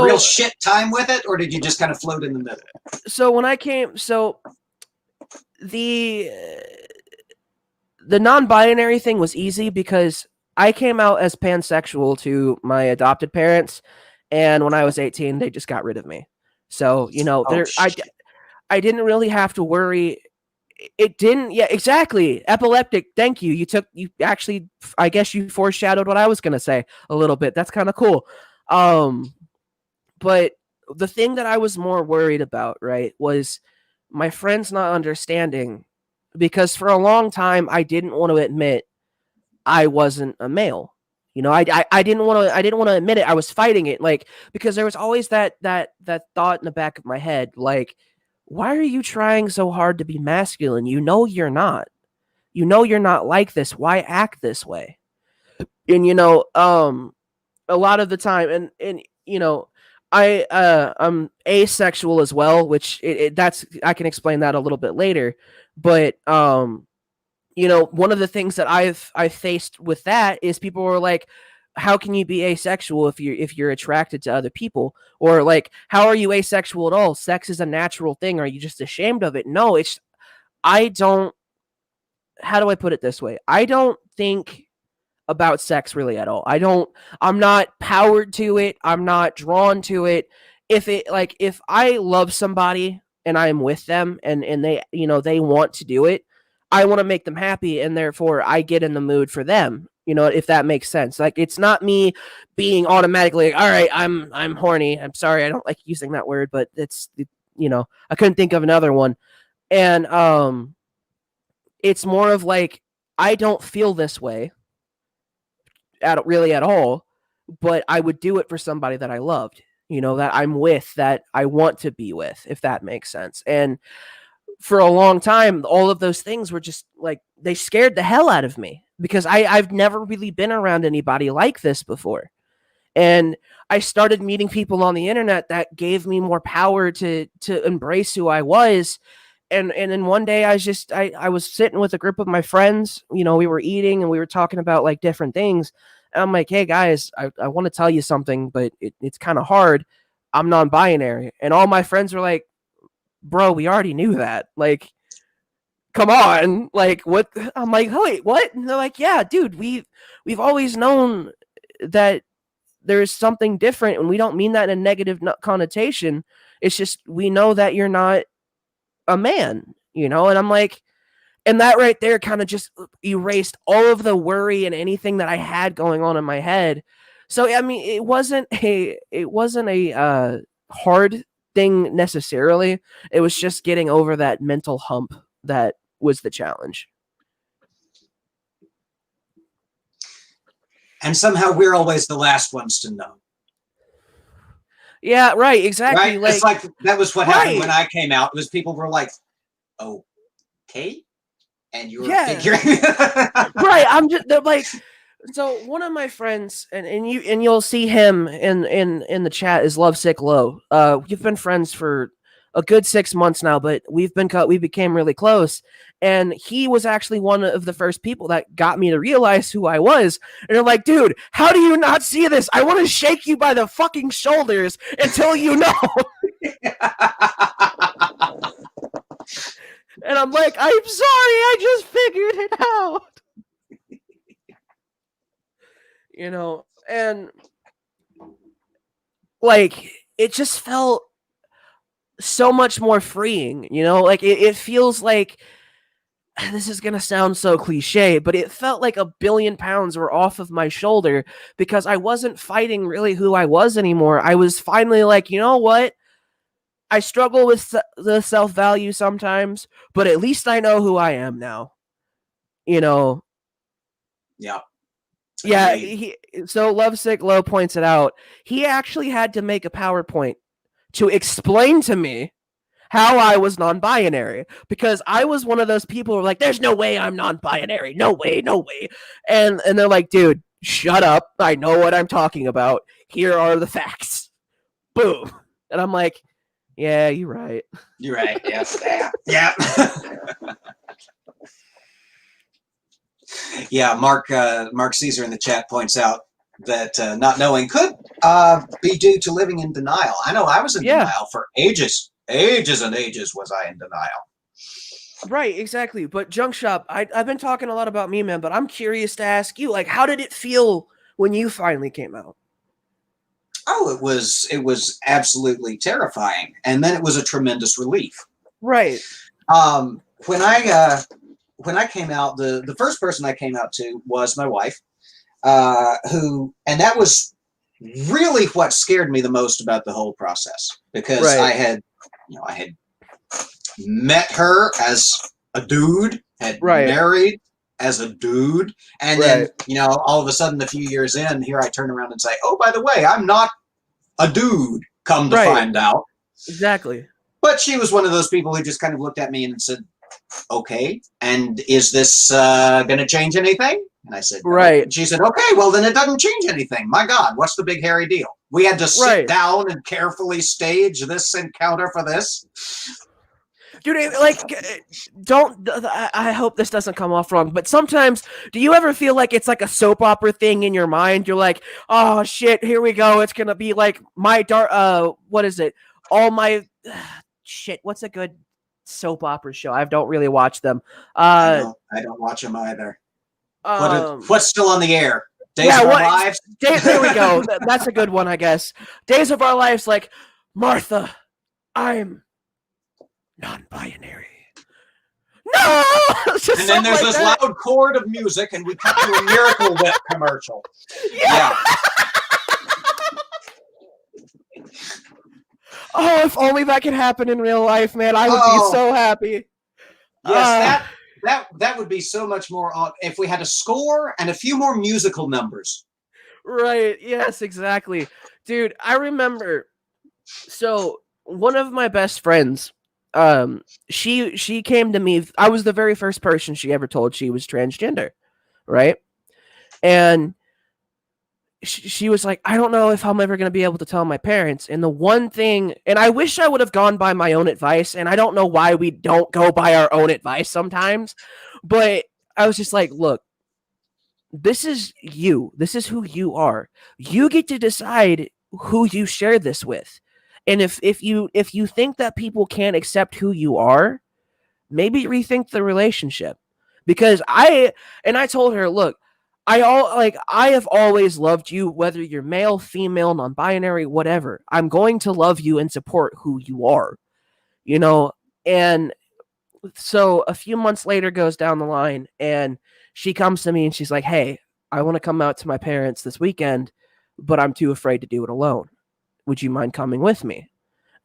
real shit time with it, or did you just kind of float in the middle? So when I came, the non-binary thing was easy, because I came out as pansexual to my adopted parents, and when I was 18, they just got rid of me. So, I didn't really have to worry. It didn't. Yeah, exactly. Epileptic. Thank you. You actually, I guess you foreshadowed what I was going to say a little bit. That's kind of cool. But the thing that I was more worried about, right, was my friends not understanding, because for a long time I didn't want to admit I wasn't a male. I didn't want to admit it. I was fighting it, like, because there was always that thought in the back of my head, like, why are you trying so hard to be masculine? You're not. You're not like this. Why act this way? And a lot of the time, and I'm asexual as well, which that's, I can explain that a little bit later. But one of the things that I've faced with that is people were like, how can you be asexual if you're attracted to other people? Or like, how are you asexual at all? Sex is a natural thing. Are you just ashamed of it? No, how do I put it this way? I don't think about sex really at all. I'm not powered to it. I'm not drawn to it. If I love somebody and I'm with them and they, they want to do it, I want to make them happy, and therefore I get in the mood for them. If that makes sense. Like, it's not me being automatically like, all right, I'm horny. I'm sorry, I don't like using that word, but it's, I couldn't think of another one. And it's more of like, I don't feel this way at all, but I would do it for somebody that I loved, that I'm with, that I want to be with, if that makes sense. And for a long time, all of those things were just like, they scared the hell out of me, because I've never really been around anybody like this before. And I started meeting people on the internet that gave me more power to embrace who I was. And then one day I was sitting with a group of my friends, we were eating and we were talking about like different things. And I'm like, hey guys, I want to tell you something, but it's kind of hard. I'm non-binary. And all my friends were like, bro, we already knew that. Like, come on. Like, what? I'm like, oh, wait, what? And they're like, yeah, dude, we've always known that there's something different, and we don't mean that in a negative connotation. It's just, we know that you're not a man, and I'm like, and that right there kind of just erased all of the worry and anything that I had going on in my head. So, I mean, it wasn't a hard thing necessarily. It was just getting over that mental hump that was the challenge. And somehow we're always the last ones to know. Yeah, right, exactly. Right? It's like, that was what happened when I came out. It was, people were like, okay? And you were figuring... Right, I'm just, like... So one of my friends, and you'll see him in the chat, is Lovesick Low. We've been friends for a good 6 months now, but we became really close. And he was actually one of the first people that got me to realize who I was. And they're like, dude, how do you not see this? I want to shake you by the fucking shoulders until you know. And I'm like, I'm sorry, I just figured it out. And like, it just felt so much more freeing, like it feels like, this is going to sound so cliche, but it felt like 1 billion pounds were off of my shoulder, because I wasn't fighting really who I was anymore. I was finally like, you know what? I struggle with the self-value sometimes, but at least I know who I am now, Yeah. Yeah, so Lovesick Low points it out. He actually had to make a PowerPoint to explain to me how I was non-binary, because I was one of those people who were like, there's no way I'm non-binary. No way. And they're like, dude, shut up. I know what I'm talking about. Here are the facts. Boom. And I'm like, yeah, you're right. You're right. Yeah. Yeah, Mark Caesar in the chat points out that not knowing could be due to living in denial. I know I was in denial for ages. Ages and ages was I in denial. Right, exactly. But Junk Shop, I've been talking a lot about me, man, but I'm curious to ask you, like, how did it feel when you finally came out? Oh, it was absolutely terrifying. And then it was a tremendous relief. Right. When I came out, the first person I came out to was my wife, and that was really what scared me the most about the whole process, because I had met her as a dude, had married as a dude, and then, all of a sudden, a few years in, here I turn around and say, oh, by the way, I'm not a dude, come to find out. Exactly. But she was one of those people who just kind of looked at me and said, okay, and is this going to change anything? And I said, no. Right. And she said, okay, well, then it doesn't change anything. My God, what's the big hairy deal? We had to sit down and carefully stage this encounter for this. Dude, like, I hope this doesn't come off wrong, but sometimes, do you ever feel like it's like a soap opera thing in your mind? You're like, oh, shit, here we go. It's going to be like what is it? All my, shit, what's a good soap opera show? I don't really watch them. I don't watch them either. What's still on the air? Days Yeah, of Our Lives? there we go. That's a good one, I guess. Days of Our Lives, like, Martha, I'm non-binary. No! Just And then there's something this like that. loud chord of music, and we cut to a Miracle Whip commercial. Yeah. Oh, if only that could happen in real life, man. I would be so happy. Yes, that would be so much more if we had a score and a few more musical numbers. Right. Yes, exactly. Dude, I remember. So one of my best friends, she came to me. I was the very first person she ever told she was transgender, right? And she was like, I don't know if I'm ever going to be able to tell my parents. And the one thing, and I wish I would have gone by my own advice, and I don't know why we don't go by our own advice sometimes, but I was just like, look, this is you. This is who you are. You get to decide who you share this with. And if you think that people can't accept who you are, maybe rethink the relationship. Because I told her, look, I have always loved you, whether you're male, female, non-binary, whatever. I'm going to love you and support who you are. You know, and so a few months later goes down the line, and she comes to me and she's like, hey, I want to come out to my parents this weekend, but I'm too afraid to do it alone. Would you mind coming with me?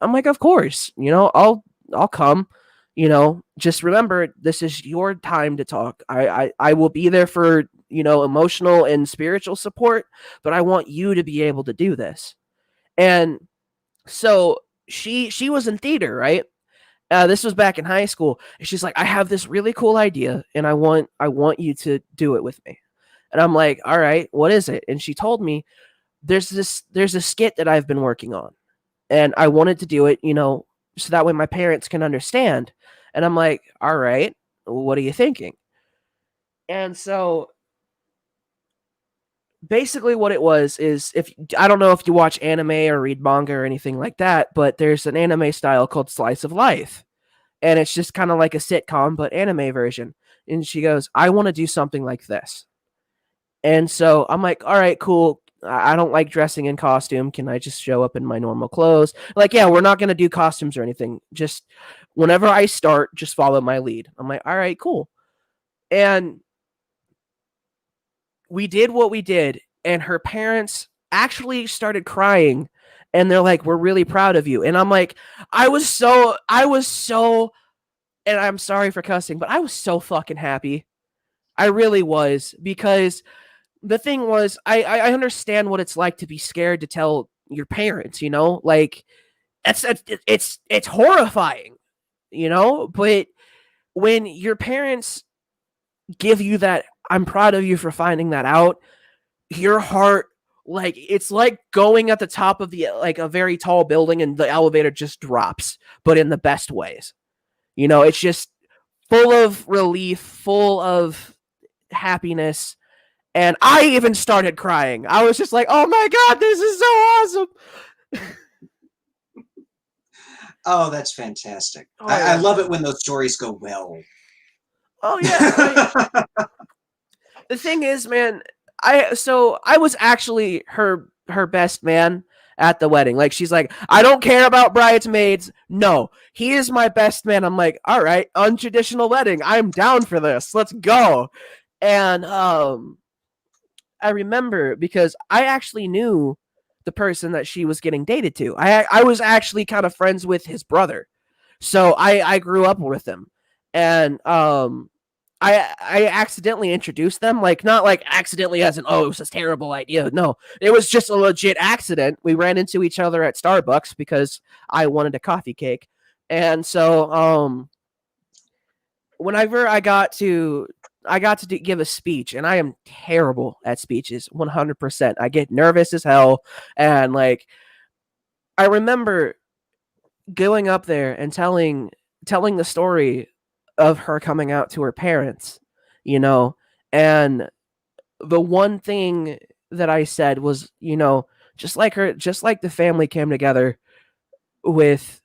I'm like, of course, you know, I'll come. You know, just remember, this is your time to talk. I will be there for, you know, emotional and spiritual support, but I want you to be able to do this. And so she was in theater, right? This was back in high school. And she's like, I have this really cool idea, and I want you to do it with me. And I'm like, all right, what is it? And she told me, there's a skit that I've been working on, and I wanted to do it, you know, so that way my parents can understand. And I'm like, all right, what are you thinking? And so basically what it was is, if I don't know if you watch anime or read manga or anything like that, but there's an anime style called Slice of Life. And it's just kind of like a sitcom, but anime version. And she goes, I want to do something like this. And so I'm like, all right, cool. I don't like dressing in costume. Can I just show up in my normal clothes? Like, yeah, we're not going to do costumes or anything. Just whenever I start, just follow my lead. I'm like, all right, cool. And we did what we did. And her parents actually started crying. And they're like, we're really proud of you. And I'm like, I was so, and I'm sorry for cussing, but I was so fucking happy. I really was, because the thing was, I understand what it's like to be scared to tell your parents, you know, like it's horrifying, you know, but when your parents give you that, I'm proud of you for finding that out, your heart, like, it's like going at the top of the, like, a very tall building and the elevator just drops, but in the best ways. You know, it's just full of relief, full of happiness. And I even started crying. I was just like, oh my God, this is so awesome. Oh, that's fantastic. Oh, I love it when those stories go well. Oh, yeah. The thing is, man, I was actually her best man at the wedding. Like, she's like, I don't care about bridesmaids. No, he is my best man. I'm like, all right, untraditional wedding. I'm down for this. Let's go. And I remember, because I actually knew the person that she was getting dated to. I was actually kind of friends with his brother. So I grew up with him. And I accidentally introduced them, like, not like accidentally as in, oh, it was a terrible idea. No, it was just a legit accident. We ran into each other at Starbucks because I wanted a coffee cake. And so whenever I got to give a speech, and I am terrible at speeches, 100%. I get nervous as hell. And like, I remember going up there and telling the story of her coming out to her parents, you know, and the one thing that I said was, you know, just like the family came together with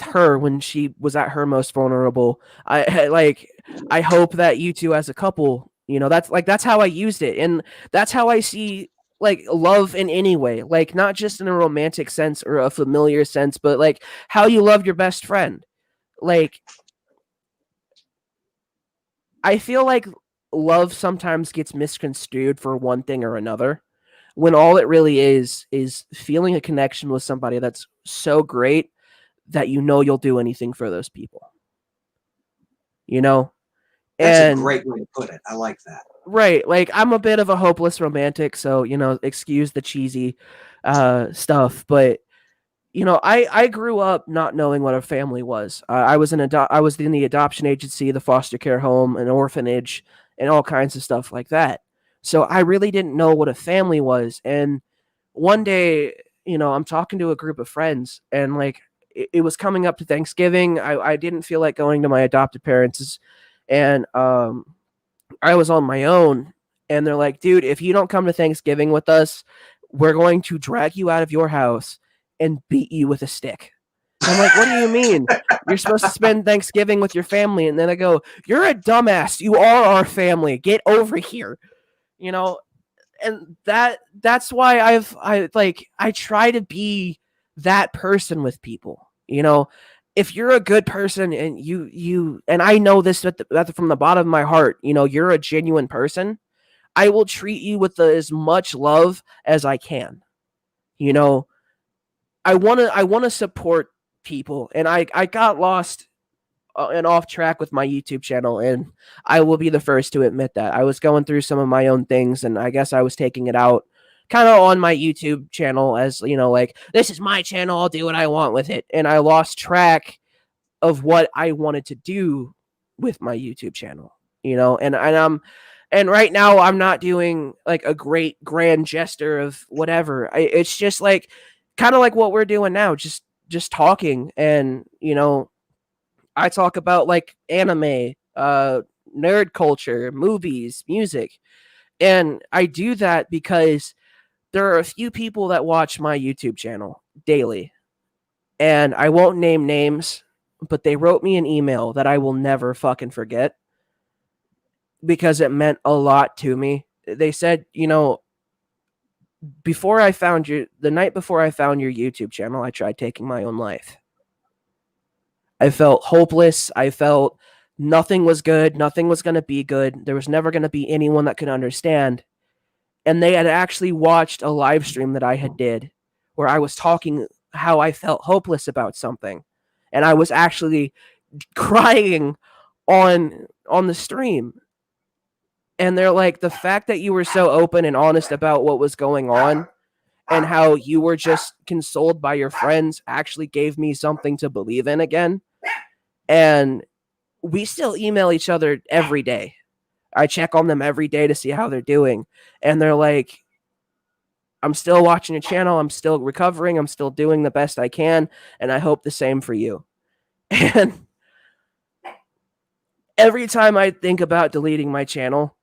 her when she was at her most vulnerable, I hope that you two as a couple, You know, that's how I used it. And that's how I see like love in any way, like not just in a romantic sense or a familiar sense, but like how you love your best friend. Like, I feel like love sometimes gets misconstrued for one thing or another, when all it really is feeling a connection with somebody that's so great that you know you'll do anything for those people. You know? That's a And great way to put it. I like that. right, like I'm a bit of a hopeless romantic, so you know, excuse the cheesy stuff, but you know, I grew up not knowing what a family was. I was I was in the adoption agency, the foster care home, an orphanage, and all kinds of stuff like that. So I really didn't know what a family was. And one day, you know, I'm talking to a group of friends, and like it was coming up to Thanksgiving. I didn't feel like going to my adopted parents', and I was on my own, and they're like, dude, if you don't come to Thanksgiving with us, we're going to drag you out of your house and beat you with a stick. And I'm like, what do you mean? You're supposed to spend Thanksgiving with your family. And then I go, you're a dumbass. You are our family. Get over here. You know, and that's why I try to be that person with people. You know, if you're a good person and you and I know this from the bottom of my heart, you know, you're a genuine person, I will treat you with as much love as I can. You know, I want to support people, and I got lost and off track with my YouTube channel, and I will be the first to admit that. I was going through some of my own things, and I guess I was taking it out kind of on my YouTube channel as, you know, like, this is my channel, I'll do what I want with it. And I lost track of what I wanted to do with my YouTube channel, you know, and right now I'm not doing like a great grand gesture of whatever. It's just like kind of like what we're doing now, just talking. And, you know, I talk about like anime, nerd culture, movies, music. And I do that because there are a few people that watch my YouTube channel daily. And I won't name names, but they wrote me an email that I will never fucking forget because it meant a lot to me. They said, you know, the night before I found your YouTube channel, I tried taking my own life. I felt hopeless. I felt nothing was good. Nothing was going to be good. There was never going to be anyone that could understand. And they had actually watched a live stream that I had did where I was talking how I felt hopeless about something. And I was actually crying on the stream. And they're like, the fact that you were so open and honest about what was going on and how you were just consoled by your friends actually gave me something to believe in again. And we still email each other every day. I check on them every day to see how they're doing. And they're like, I'm still watching your channel. I'm still recovering. I'm still doing the best I can. And I hope the same for you. And every time I think about deleting my channel,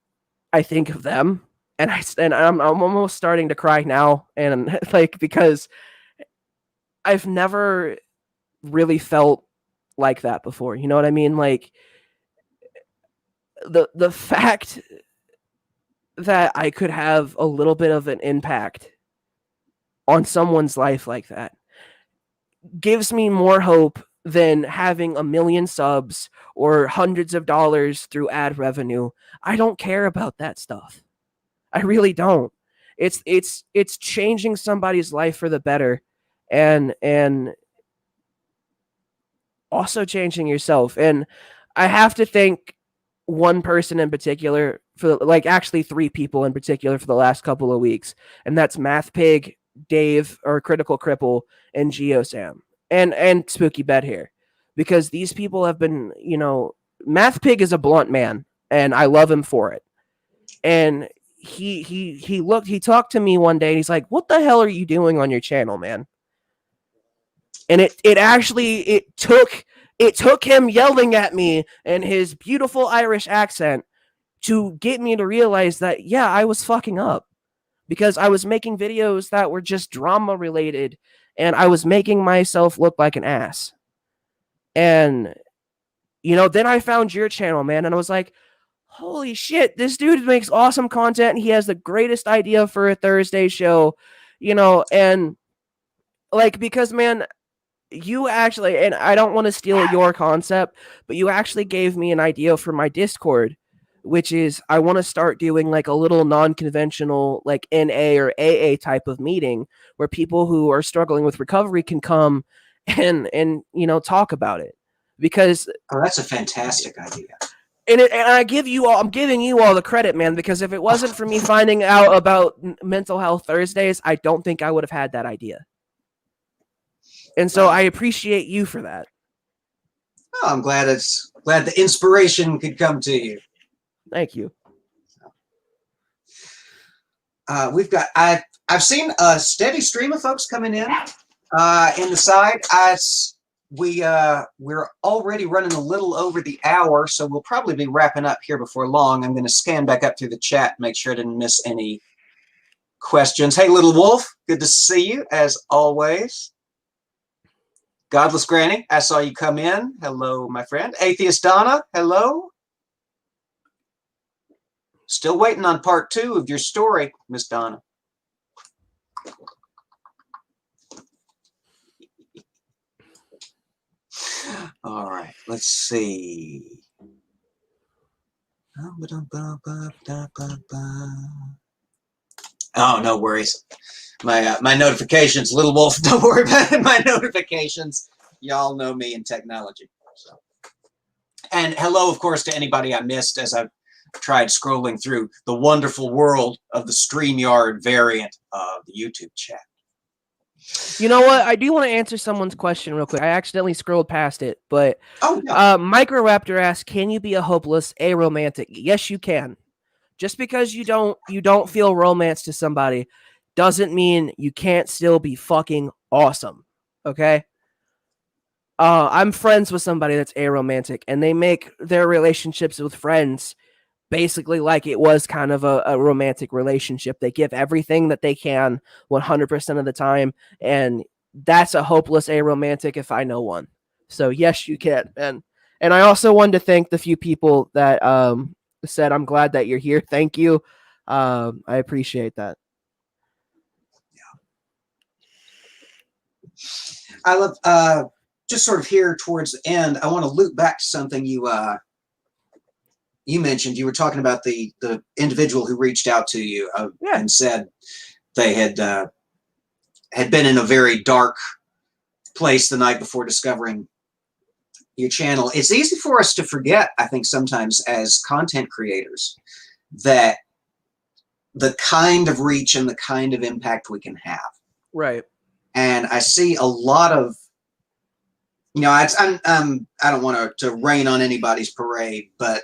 I think of them. And I'm almost starting to cry now. And like, because I've never really felt like that before. You know what I mean? Like the fact that I could have a little bit of an impact on someone's life like that gives me more hope than having a million subs or hundreds of dollars through ad revenue. I don't care about that stuff. I really don't. It's changing somebody's life for the better, and also changing yourself. And I have to thank one person in particular for, like, actually three people in particular for the last couple of weeks, and that's Math Pig, Dave or Critical Cripple, and GeoSam, and Spooky Bed here, because these people have been, you know, Math Pig is a blunt man, and I love him for it. And he talked to me one day, and he's like, "What the hell are you doing on your channel, man?" And it took him yelling at me in his beautiful Irish accent to get me to realize that, yeah, I was fucking up, because I was making videos that were just drama related, and I was making myself look like an ass. And, you know, then I found your channel, man, and I was like, holy shit, this dude makes awesome content. He has the greatest idea for a Thursday show, and like, because man, you actually, and I don't want to steal your concept, but you actually gave me an idea for my Discord, which is I want to start doing like a little non-conventional, like NA or AA type of meeting where people who are struggling with recovery can come and talk about it. Because that's a fantastic idea. And I'm giving you all the credit, man, because if it wasn't for me finding out about Mental Health Thursdays, I don't think I would have had that idea. And so I appreciate you for that. Oh, I'm glad the inspiration could come to you. Thank you. We've got I've seen a steady stream of folks coming in the side. We're already running a little over the hour, so we'll probably be wrapping up here before long. I'm going to scan back up through the chat, make sure I didn't miss any questions. Hey, Little Wolf, good to see you as always. Godless Granny, I saw you come in. Hello, my friend. Atheist Donna, hello. Still waiting on part 2 of your story, Miss Donna. All right, let's see. Oh, no worries. My notifications, Little Wolf, don't worry about it. My notifications. Y'all know me in technology. So. And hello, of course, to anybody I missed as I've tried scrolling through the wonderful world of the StreamYard variant of the YouTube chat. You know what? I do want to answer someone's question real quick. I accidentally scrolled past it, but Microraptor asks, "Can you be a hopeless aromantic?" Yes, you can. Just because you don't feel romance to somebody doesn't mean you can't still be fucking awesome. Okay? I'm friends with somebody that's aromantic, and they make their relationships with friends basically like it was kind of a romantic relationship. They give everything that they can 100% of the time, and that's a hopeless aromantic if I know one. So yes, you can. And I also wanted to thank the few people that said, "I'm glad that you're here." Thank you. I appreciate that. Yeah. I love just sort of here towards the end, I want to loop back to something you mentioned. You were talking about the individual who reached out to you and said they had been in a very dark place the night before discovering your channel. It's easy for us to forget, I think, sometimes as content creators, that the kind of reach and the kind of impact we can have. Right. And I see a lot of, I don't want to rain on anybody's parade, but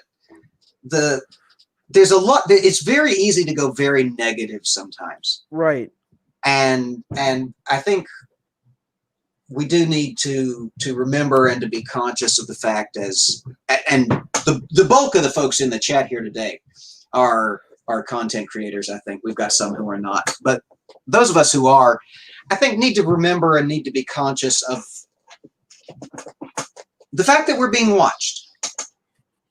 there's a lot. It's very easy to go very negative sometimes. Right. And I think we do need to remember and to be conscious of the fact and the bulk of the folks in the chat here today are content creators. I think we've got some who are not, but those of us who are, I think, need to remember and need to be conscious of the fact that we're being watched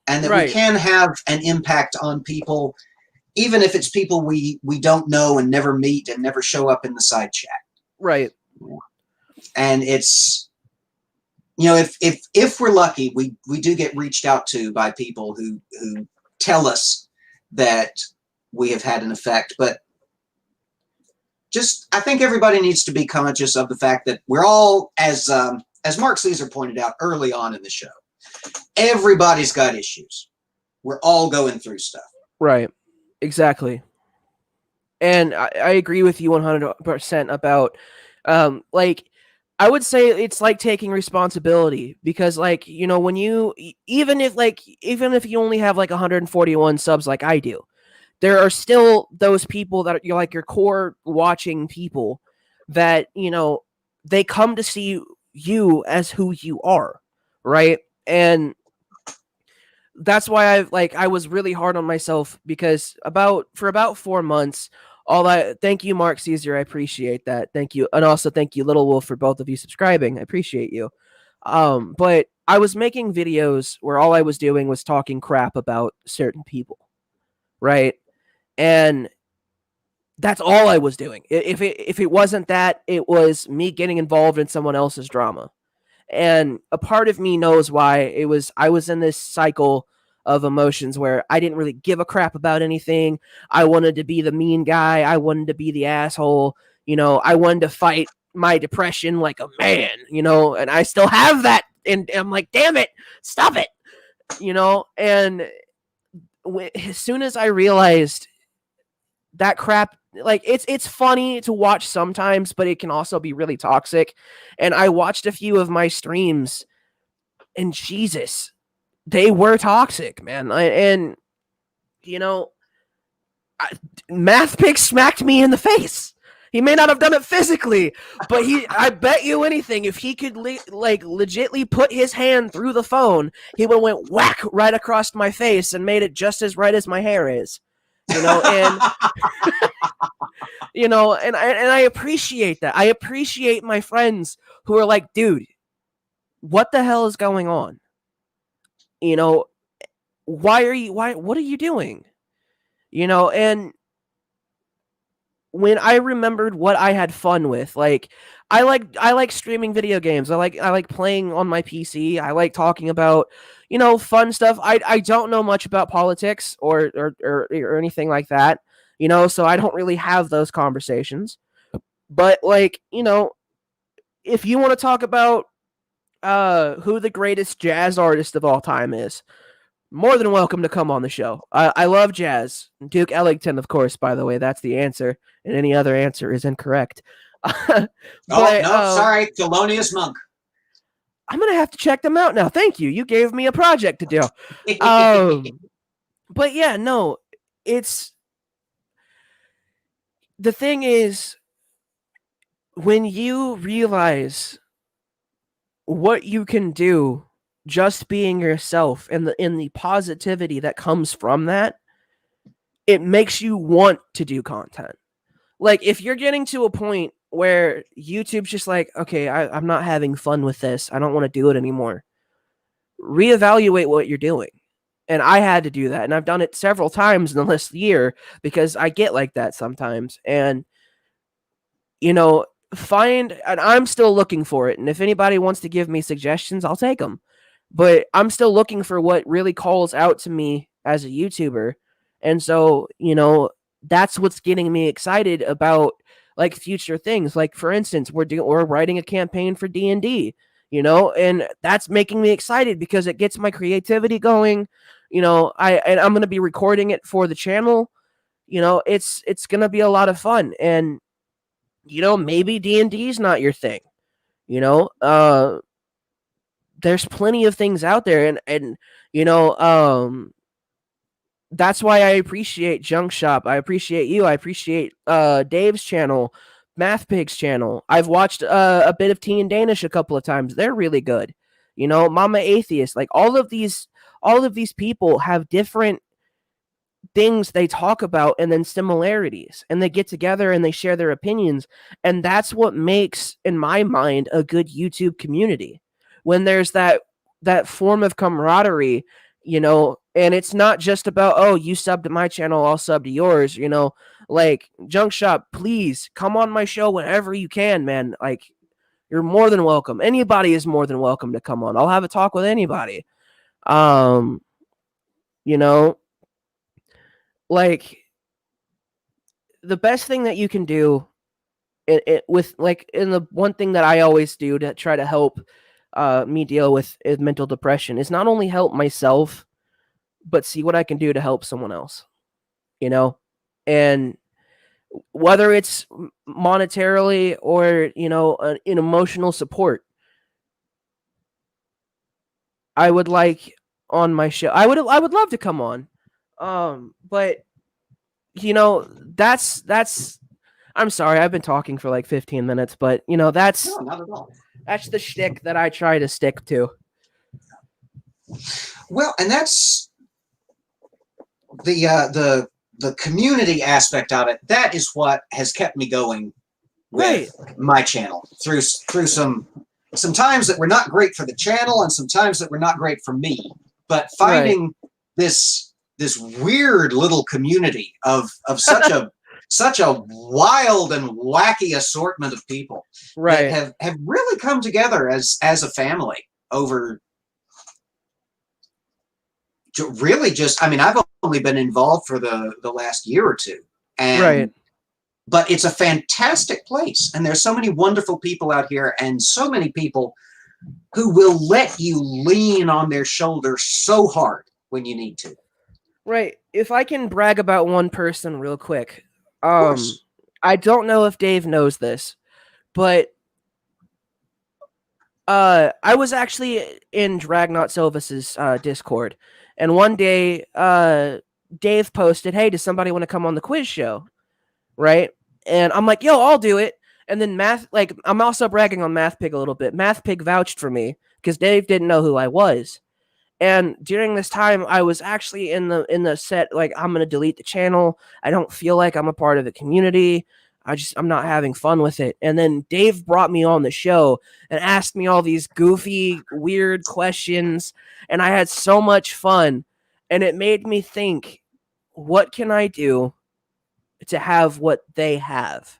and that we can have an impact on people, even if it's people we don't know and never meet and never show up in the side chat. Right. And it's, if we're lucky, we do get reached out to by people who tell us that we have had an effect. But I think everybody needs to be conscious of the fact that we're all, as Mark Caesar pointed out early on in the show, everybody's got issues. We're all going through stuff. Right. Exactly. And I agree with you 100% about, I would say it's like taking responsibility, because when you, even if you only have 141 subs like I do, there are still those people that you're your core watching people that, they come to see you as who you are. Right. And that's why I was really hard on myself, because for about 4 months, thank you, Mark Caesar. I appreciate that. Thank you. And also thank you, Little Wolf, for both of you subscribing. I appreciate you. But I was making videos where all I was doing was talking crap about certain people, right? And that's all I was doing. If it wasn't that, it was me getting involved in someone else's drama. And a part of me knows why. I was in this cycle of emotions where I didn't really give a crap about anything. I wanted to be the mean guy. I wanted to be the asshole. I wanted to fight my depression like a man, and I still have that. And I'm like, damn it, stop it, and as soon as I realized that crap, like it's funny to watch sometimes, but it can also be really toxic. And I watched a few of my streams, and Jesus, they were toxic, man. MathPix smacked me in the face. He may not have done it physically, but I bet you anything, if he could legitly put his hand through the phone, he would have went whack right across my face and made it just as right as my hair is. And and I appreciate that. I appreciate my friends who are like, dude, what the hell is going on? What are you doing? And when I remembered what I had fun with, like I like streaming video games. I like playing on my PC. I like talking about, fun stuff. I don't know much about politics or anything like that, so I don't really have those conversations. But if you want to talk about who the greatest jazz artist of all time is, more than welcome to come on the show. I love jazz. Duke Ellington, of course, by the way, that's the answer, and any other answer is incorrect. Sorry, Thelonious Monk. I'm going to have to check them out now. Thank you. You gave me a project to do. But yeah, no, the thing is, when you realize what you can do just being yourself and the positivity that comes from that, it makes you want to do content. Like, if you're getting to a point where YouTube's just like, okay, I'm not having fun with this, I don't want to do it anymore, reevaluate what you're doing. And I had to do that, and I've done it several times in the last year because I get like that sometimes. And and I'm still looking for it, and if anybody wants to give me suggestions, I'll take them. But I'm still looking for what really calls out to me as a YouTuber. And so, that's what's getting me excited about like future things. Like, for instance, we're writing a campaign for D&D, and that's making me excited because it gets my creativity going. And I'm going to be recording it for the channel. It's going to be a lot of fun. And maybe D&D is not your thing. There's plenty of things out there, and that's why I appreciate Junk Shop. I appreciate you. I appreciate Dave's channel, MathPig's channel. I've watched a bit of Teen Danish a couple of times. They're really good. Mama Atheist. Like, all of these people have different things they talk about, and then similarities, and they get together and they share their opinions, and that's what makes, in my mind, a good YouTube community. When there's that form of camaraderie, and it's not just about, oh, you sub to my channel, I'll sub to yours, like, Junk Shop, please come on my show whenever you can, man. Like, you're more than welcome. Anybody is more than welcome to come on. I'll have a talk with anybody. Like, the best thing that you can do with, like, in the one thing that I always do to try to help me deal with mental depression is not only help myself, but see what I can do to help someone else, and whether it's monetarily or, an emotional support. I would like on my show, I would love to come on. But that's I'm sorry, I've been talking for like 15 minutes, but that's No, not at all. That's the shtick that I try to stick to. Well, and that's the community aspect of it. That is what has kept me going with my channel through some some times that were not great for the channel and some times that were not great for me. But finding this weird little community of such a wild and wacky assortment of people that have really come together as a family over really just, I mean, I've only been involved for the last year or two. And but it's a fantastic place, and there's so many wonderful people out here, and so many people who will let you lean on their shoulder so hard when you need to. Right. If I can brag about one person real quick, I don't know if Dave knows this, but I was actually in Dragnot Silvis's Discord, and one day Dave posted, "Hey, does somebody want to come on the quiz show?" Right? And I'm like, "Yo, I'll do it." And then I'm also bragging on MathPig a little bit. MathPig vouched for me because Dave didn't know who I was. And during this time, I was actually in the set, like, I'm gonna delete the channel. I don't feel like I'm a part of the community. I'm not having fun with it. And then Dave brought me on the show and asked me all these goofy, weird questions, and I had so much fun. And it made me think, what can I do to have what they have?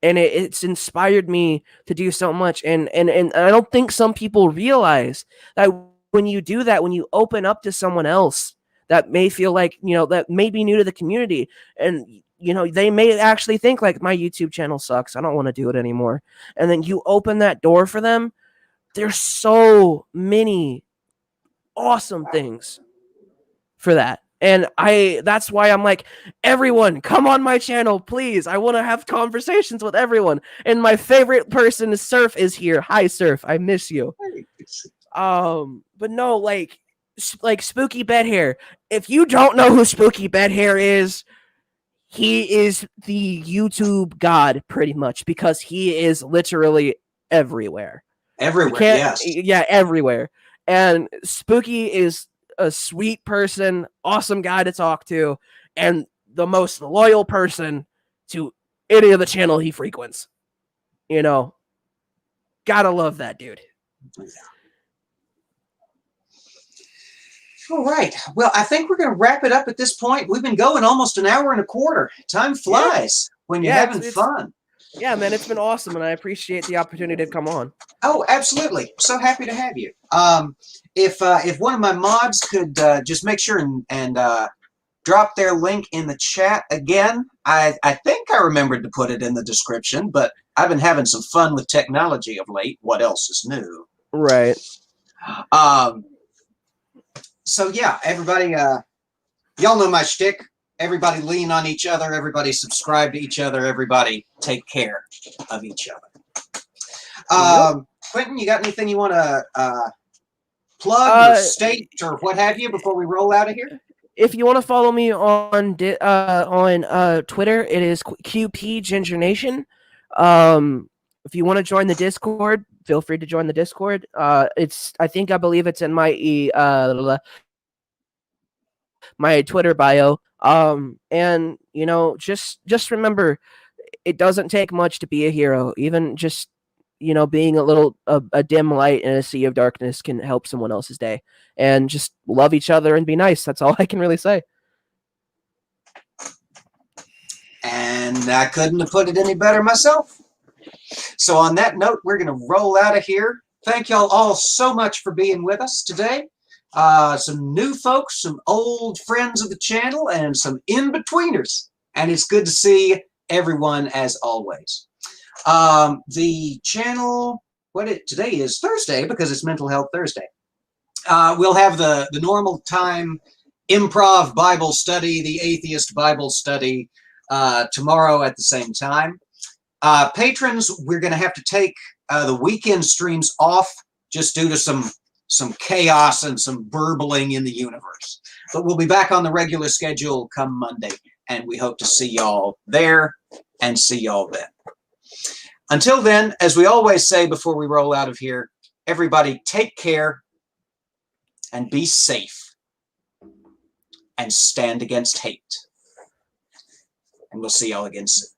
And it's inspired me to do so much. And I don't think some people realize that when you do that, when you open up to someone else that may feel like, that may be new to the community, and, they may actually think like, my YouTube channel sucks, I don't want to do it anymore. And then you open that door for them. There's so many awesome things for that. And that's why I'm like, everyone, come on my channel, please. I want to have conversations with everyone. And my favorite person, Surf, is here. Hi, Surf. I miss you. But no, like Spooky Bed Hair. If you don't know who Spooky Bed Hair is, he is the YouTube god, pretty much, because he is literally everywhere. Everywhere, yes. Yeah, everywhere. And Spooky is a sweet person, awesome guy to talk to, and the most loyal person to any of the channel he frequents. Gotta love that dude. Yeah. All right. Well, I think we're going to wrap it up at this point. We've been going almost an hour and a quarter. Time flies when you're having fun. Yeah, man, it's been awesome, and I appreciate the opportunity to come on. Oh, absolutely. So happy to have you. If one of my mods could just make sure and drop their link in the chat again. I think I remembered to put it in the description, but I've been having some fun with technology of late. What else is new? Right. So yeah, everybody, y'all know my shtick. Everybody lean on each other. Everybody subscribe to each other. Everybody take care of each other. Quentin, you got anything you want to plug or state or what have you before we roll out of here? If you want to follow me on Twitter, it is QP Ginger Nation. If you want to join the Discord, feel free to join the Discord. I believe it's in my my Twitter bio. And just remember, it doesn't take much to be a hero. Even just being a dim light in a sea of darkness can help someone else's day. And just love each other and be nice. That's all I can really say. And I couldn't have put it any better myself. So on that note, we're going to roll out of here. Thank y'all all so much for being with us today. Some new folks, some old friends of the channel, and some in-betweeners. And it's good to see everyone as always. The channel, today is Thursday because it's Mental Health Thursday. We'll have the normal time improv Bible study, the atheist Bible study, tomorrow at the same time. Patrons, we're going to have to take the weekend streams off just due to some chaos and some burbling in the universe. But we'll be back on the regular schedule come Monday, and we hope to see y'all there and see y'all then. Until then, as we always say before we roll out of here, everybody take care and be safe and stand against hate. And we'll see y'all again soon.